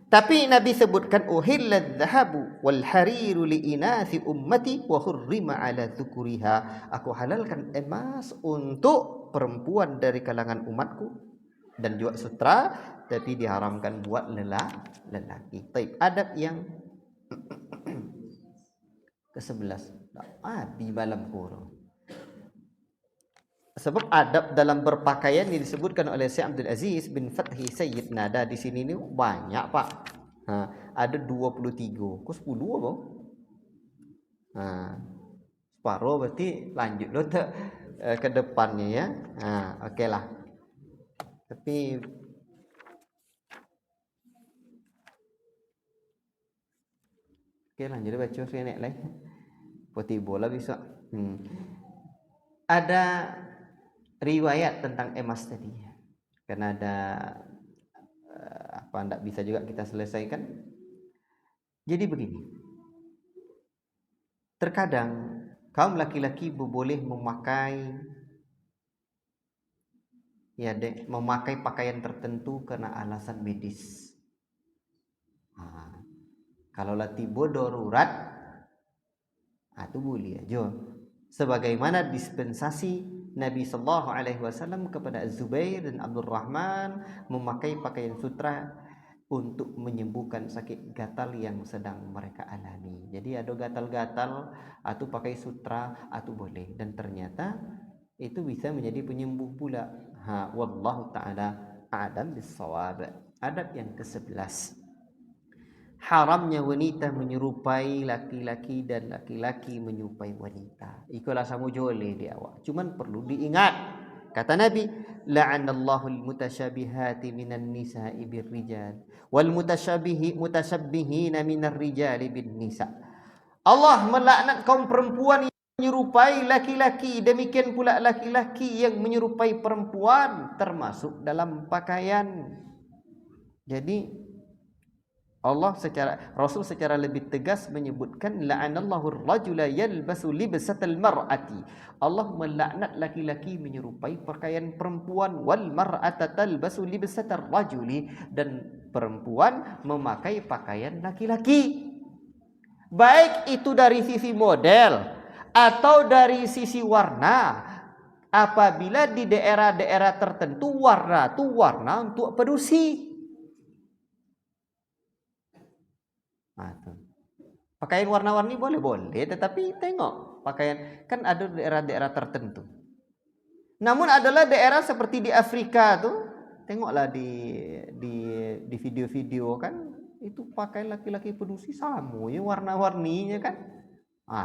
Tapi Nabi sebutkan uhillat dhahabu wal hariru li inasi ummati wa hurrima ala dzukuriha. Aku halalkan emas untuk perempuan dari kalangan umatku dan juga sutra tapi diharamkan buat lelaki. Taib. Adab yang ke-11. Di malam kurung. Sebab adab dalam berpakaian yang disebutkan oleh Syekh Abdul Aziz bin Fathi Sayyid Nada di sini ni banyak, Pak. Ada 23. Kok 10 apa? Separuh berarti lanjut dulu ke depannya ya. Okey lah. Tapi okey lanjut baca saya naik lagi. Putih bola besok. Ada riwayat tentang emas tadi. Karena ada tidak bisa juga kita selesaikan. Jadi begini. Terkadang kaum laki-laki boleh memakai memakai pakaian tertentu karena alasan medis. Kalau tiba darurat, itu boleh aja. Sebagaimana dispensasi Nabi sallallahu alaihi wasallam kepada Az-Zubair dan Abdul Rahman memakai pakaian sutra untuk menyembuhkan sakit gatal yang sedang mereka alami. Jadi ada gatal-gatal atau pakai sutra atau boleh, dan ternyata itu bisa menjadi penyembuh pula. Wallahu taala a'lam bis-shawab. Adab yang ke-11. Haramnya wanita menyerupai laki-laki dan laki-laki menyerupai wanita. Ikulah sama joleh dia awak. Cuman perlu diingat. Kata Nabi, la'anallahu al-mutasyabihati minan nisa'i birrijal wal mutasyabbihina minar rijali bin nisa. Allah melaknat kaum perempuan yang menyerupai laki-laki, demikian pula laki-laki yang menyerupai perempuan termasuk dalam pakaian. Jadi Rasul secara lebih tegas menyebutkan la'anallahu ar-rajula yalbasu libsatal mar'ati. Allah melaknat laki-laki menyerupai pakaian perempuan, wal mar'ata talbasu libsatar rajuli, dan perempuan memakai pakaian laki-laki. Baik itu dari sisi model atau dari sisi warna. Apabila di daerah-daerah tertentu warna itu warna untuk produksi. Pakaian warna-warni boleh, tetapi tengok pakaian kan ada daerah-daerah tertentu. Namun adalah daerah seperti di Afrika tuh, tengoklah di video-video kan, itu pakai laki-laki produksi sama ya warna-warninya kan.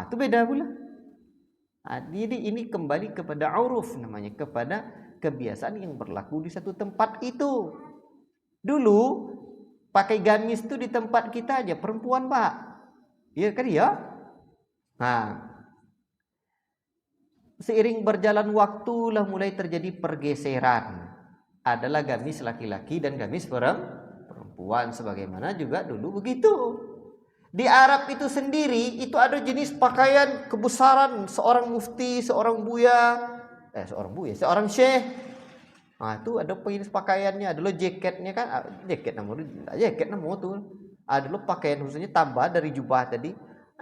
Itu beda pula. Jadi ini kembali kepada uruf namanya, kepada kebiasaan yang berlaku di satu tempat itu. Dulu pakai gamis itu di tempat kita aja perempuan, Pak. Iya kan ya? Seiring berjalan waktu lah mulai terjadi pergeseran. Adalah gamis laki-laki dan gamis perempuan, sebagaimana juga dulu begitu. Di Arab itu sendiri itu ada jenis pakaian kebesaran seorang mufti, seorang syekh. Itu ada jenis pakaiannya, ada jaketnya kan, jaket nama tuh. Dulu pakaian khususnya tambah dari jubah tadi.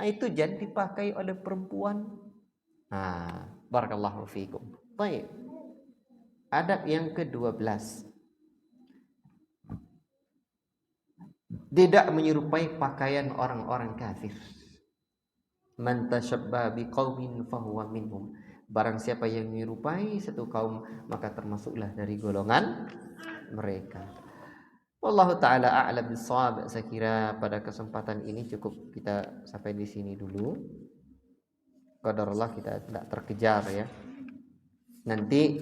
Itu jangan dipakai oleh perempuan. Barakallahu fiikum. Baik. Adab yang ke-12. Tidak menyerupai pakaian orang-orang kafir. Man tashabbaha biqaumin fahuwa minhum. Barang siapa yang menyerupai satu kaum, maka termasuklah dari golongan mereka. Wallahu taala a'lam bissawab. Saya kira pada kesempatan ini cukup kita sampai di sini dulu. Qadarullah kita tidak terkejar ya. Nanti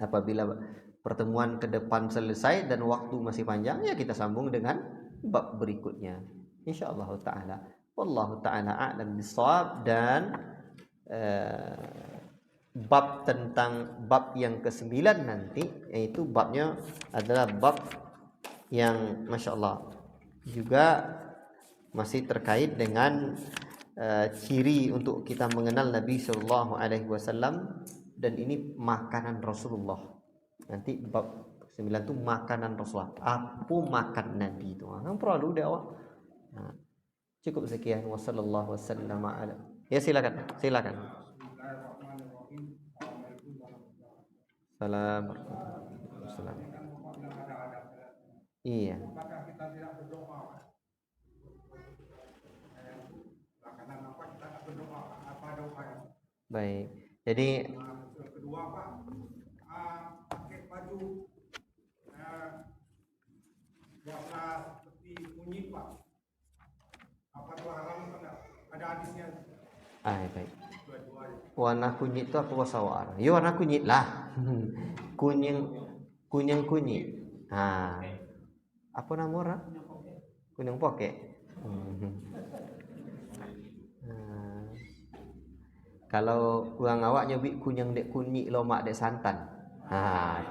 apabila pertemuan ke depan selesai dan waktu masih panjang, ya kita sambung dengan bab berikutnya insyaallah taala. Wallahu taala a'lam bissawab. Dan bab yang ke-9 nanti, yaitu babnya adalah bab yang Masya Allah juga masih terkait dengan ciri untuk kita mengenal Nabi Sallallahu Alaihi Wasallam, dan ini makanan Rasulullah. Nanti bab 9 itu makanan Rasulullah, apa makan Nabi itu, kan perlu dia awak. Cukup sekian. Wassallallahu wasallam ala. Ya silakan. Salam. Iya. Apakah kita tidak berdoa? Karena apa kita tidak berdoa? Apa doanya? Baik. Jadi kedua Pak, pakai baju warna seperti kunyit Pak. Apa itu haram atau enggak? Ada hadisnya. baik. Warna kunyit itu apa wasawar? Ya warna kunyit lah. kunyit. Nah, apa nama orang? Kunyang poke. Nah, kalau uang awak nyobi kunyang dek kunyit lomak dek santan. Nah,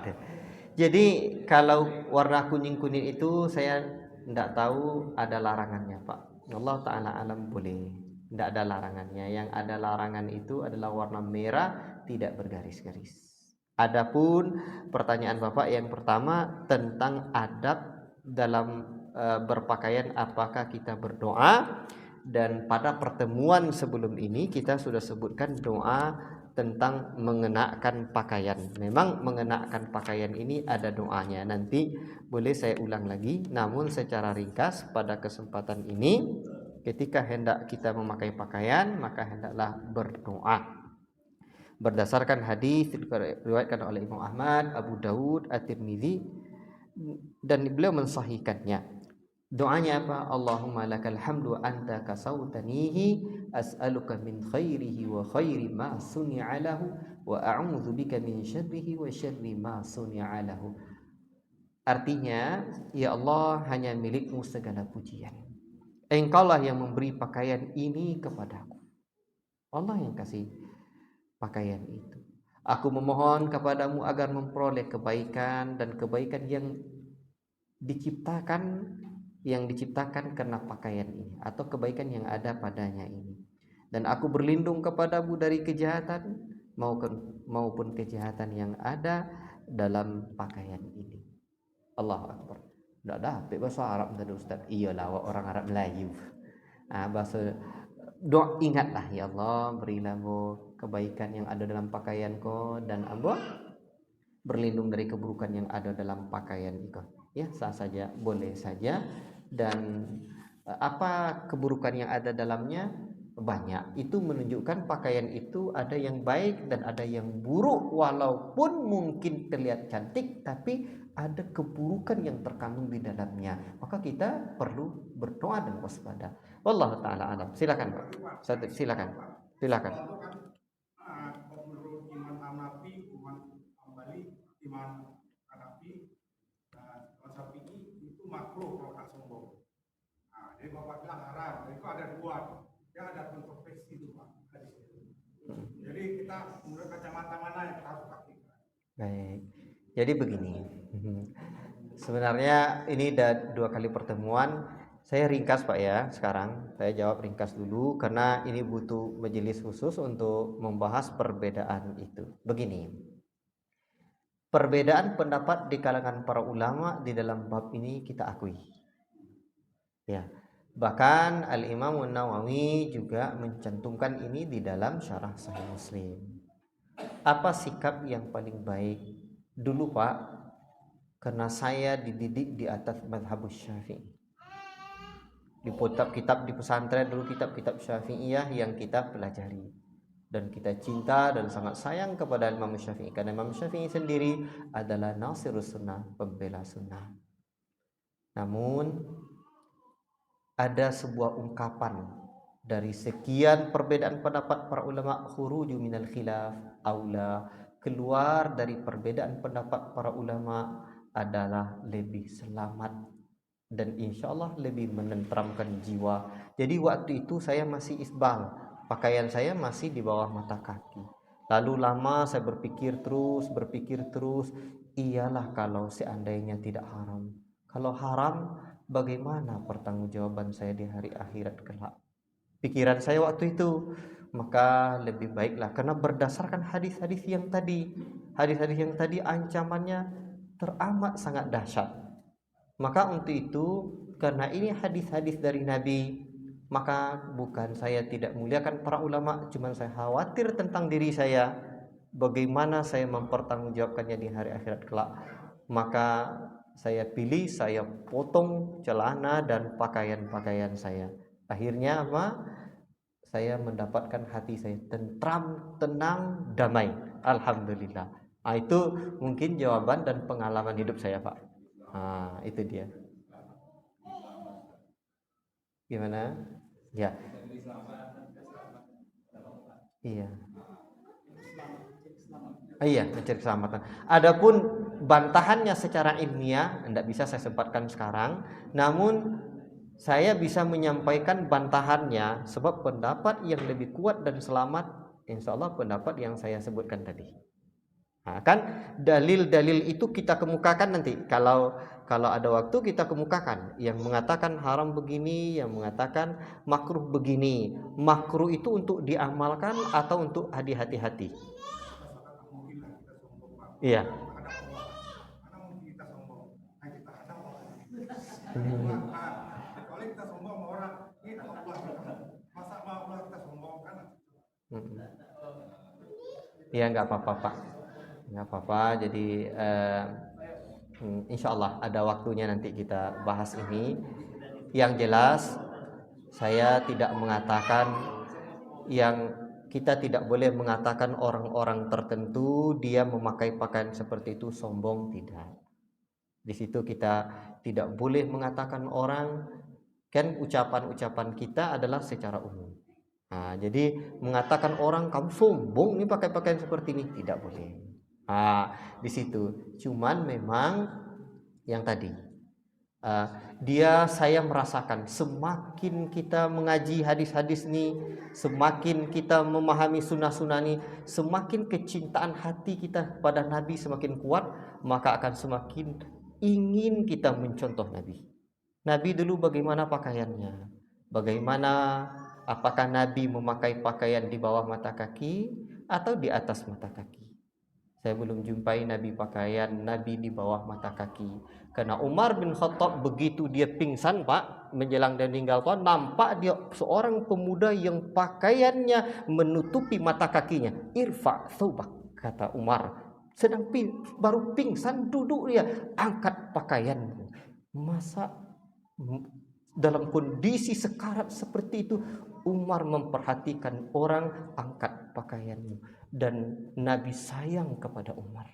jadi kalau warna kuning itu saya tidak tahu ada larangannya Pak. Allah Ta'ala alam boleh. Tidak ada larangannya. Yang ada larangan itu adalah warna merah tidak bergaris-garis. Adapun pertanyaan Bapak yang pertama tentang adab dalam berpakaian, apakah kita berdoa, dan pada pertemuan sebelum ini kita sudah sebutkan doa tentang mengenakan pakaian. Memang mengenakan pakaian ini ada doanya. Nanti boleh saya ulang lagi, namun secara ringkas pada kesempatan ini ketika hendak kita memakai pakaian maka hendaklah berdoa. Berdasarkan hadis diriwayatkan oleh Imam Ahmad, Abu Daud, At-Tirmizi, dan beliau mensahihkannya. Doanya apa? Allahumma lakal hamdu anta kasautanihi as'aluka min khairihi wa khairi ma suni'a lahu wa a'udzu bika min syarrihi wa syarri ma suni'a lahu. Artinya, ya Allah, hanya milikmu segala pujian. Engkaulah yang memberi pakaian ini kepadaku. Allah yang kasih pakaian itu. Aku memohon kepadamu agar memperoleh kebaikan dan kebaikan yang diciptakan karena pakaian ini, atau kebaikan yang ada padanya ini. Dan aku berlindung kepadamu dari kejahatan maupun kejahatan yang ada dalam pakaian ini. Allahu Akbar. Tidak dapat bahasa Arab tadi Ustaz. Iyalah orang Arab Melayu. Bahasa doa, ingatlah ya Allah, berilah kebaikan yang ada dalam pakaianku dan Allah berlindung dari keburukan yang ada dalam pakaian itu. Ya, sah saja, boleh saja. Dan apa keburukan yang ada dalamnya? Banyak. Itu menunjukkan pakaian itu ada yang baik dan ada yang buruk. Walaupun mungkin terlihat cantik, tapi ada keburukan yang terkandung di dalamnya. Maka kita perlu berdoa dan waspada. Wallahu ta'ala alam. Silakan Pak. Silakan. Menurut Imam Hanafi, Imam Hambali, Imam Hanafi, Syafi'i itu makruh kalau tak sombong. Jadi Bapak bilang haram. Itu ada dua. Ya ada kontroversi itu Pak. Jadi kita menurut kacamata mana yang harus pakai? Baik. Jadi begini. Sebenarnya ini udah 2 kali pertemuan. Saya ringkas Pak ya sekarang. Saya jawab ringkas dulu karena ini butuh majelis khusus untuk membahas perbedaan itu. Begini. Perbedaan pendapat di kalangan para ulama di dalam bab ini kita akui. Ya. Bahkan Al-Imam Nawawi juga mencantumkan ini di dalam Syarah Sahih Muslim. Apa sikap yang paling baik? Dulu Pak, karena saya dididik di atas mazhab Syafi'i. Di kitab di pesantren dulu kitab-kitab Syafi'iyah yang kita pelajari. Dan kita cinta dan sangat sayang kepada Imam Syafi'i. Karena Imam Syafi'i sendiri adalah nasirus sunnah, pembela sunnah. Namun ada sebuah ungkapan dari sekian perbedaan pendapat para ulama, khuruju minal khilaf aula, keluar dari perbedaan pendapat para ulama adalah lebih selamat dan insyaallah lebih menenteramkan jiwa. Jadi waktu itu saya masih isbal, pakaian saya masih di bawah mata kaki. Lalu lama saya berpikir terus, iyalah kalau seandainya tidak haram. Kalau haram, bagaimana pertanggungjawaban saya di hari akhirat kelak? Pikiran saya waktu itu, maka lebih baiklah karena berdasarkan hadis-hadis yang tadi ancamannya teramat sangat dahsyat. Maka untuk itu, karena ini hadis-hadis dari Nabi, maka bukan saya tidak muliakan para ulama, cuma saya khawatir tentang diri saya, bagaimana saya mempertanggungjawabkannya di hari akhirat kelak. Maka saya pilih, saya potong celana dan pakaian-pakaian saya. Akhirnya apa? Saya mendapatkan hati saya tentram, tenang, damai. Alhamdulillah. Itu mungkin jawaban dan pengalaman hidup saya, Pak. Itu dia. Gimana? Ya. Iya. Iya, mencari keselamatan. Adapun bantahannya secara ilmiah tidak bisa saya sempatkan sekarang, namun saya bisa menyampaikan bantahannya sebab pendapat yang lebih kuat dan selamat insya Allah pendapat yang saya sebutkan tadi. Kan dalil-dalil itu kita kemukakan nanti kalau ada waktu kita kemukakan yang mengatakan haram begini, yang mengatakan makruh begini. Makruh itu untuk diamalkan atau untuk hati-hati? Iya. Kalau kita sombong orang, ini Allah masa mau Allah kita sombong kan? Iya nggak apa-apa Pak, nggak apa-apa. Jadi insya Allah ada waktunya nanti kita bahas ini. Yang jelas saya tidak mengatakan kita tidak boleh mengatakan orang-orang tertentu dia memakai pakaian seperti itu sombong, tidak. Di situ kita tidak boleh mengatakan orang, kan ucapan-ucapan kita adalah secara umum. Jadi mengatakan orang kamu sombong nih pakai pakaian seperti ini tidak boleh. Di situ. Cuman memang yang tadi saya merasakan semakin kita mengaji hadis-hadis nih, semakin kita memahami sunnah-sunnah nih, semakin kecintaan hati kita pada Nabi semakin kuat, maka akan semakin ingin kita mencontoh Nabi. Nabi dulu bagaimana pakaiannya? Bagaimana, apakah Nabi memakai pakaian di bawah mata kaki atau di atas mata kaki? Saya belum jumpai Nabi pakaian Nabi di bawah mata kaki. Karena Umar bin Khattab begitu dia pingsan Pak, menjelang dia meninggal Pak, nampak dia seorang pemuda yang pakaiannya menutupi mata kakinya. Irfa thawbak, kata Umar. Sedang baru pingsan duduk dia, angkat pakaianmu. Masa dalam kondisi sekarat seperti itu Umar memperhatikan orang, angkat pakaianmu. Dan Nabi sayang kepada Umar.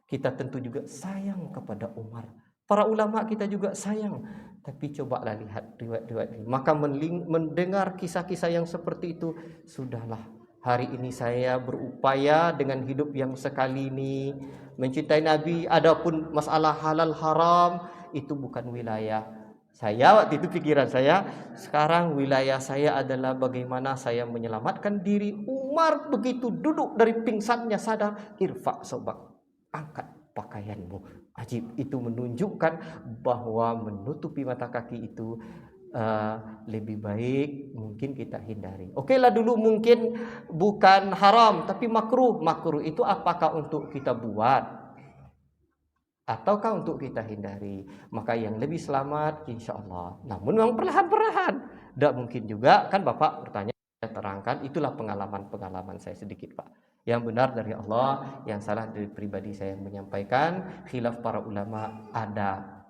Kita tentu juga sayang kepada Umar. Para ulama kita juga sayang. Tapi cobalah lihat riwayat-riwayat ini. Maka mendengar kisah-kisah yang seperti itu, sudahlah. Hari ini saya berupaya dengan hidup yang sekali ini mencintai Nabi. Adapun masalah halal haram itu bukan wilayah saya. Waktu itu pikiran saya, sekarang wilayah saya adalah bagaimana saya menyelamatkan diri. Umar begitu duduk dari pingsannya sadar, irfa sobak, angkat pakaianmu. Ajib, itu menunjukkan bahwa menutupi mata kaki itu lebih baik mungkin kita hindari. Oke lah dulu mungkin bukan haram tapi makruh. Makruh itu apakah untuk kita buat ataukah untuk kita hindari? Maka yang lebih selamat insya Allah. Namun memang perlahan-perlahan. Tidak mungkin juga kan Bapak bertanya, saya terangkan, itulah pengalaman saya sedikit Pak. Yang benar dari Allah, yang salah dari pribadi saya menyampaikan. Khilaf para ulama ada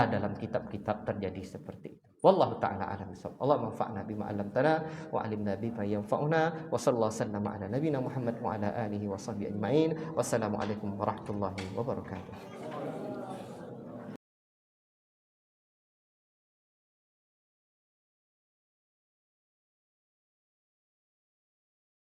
dalam kitab-kitab terjadi seperti itu. Wallahu ta'ala a'lam bishawab. Allah manfa'na bima 'allamtana wa 'allimna bima yanfa'una wa sallallahu sallama ala nabiyyina Muhammad wa ala alihi wa sahbihi ajma'in. Wassalamu alaikum warahmatullahi wabarakatuh.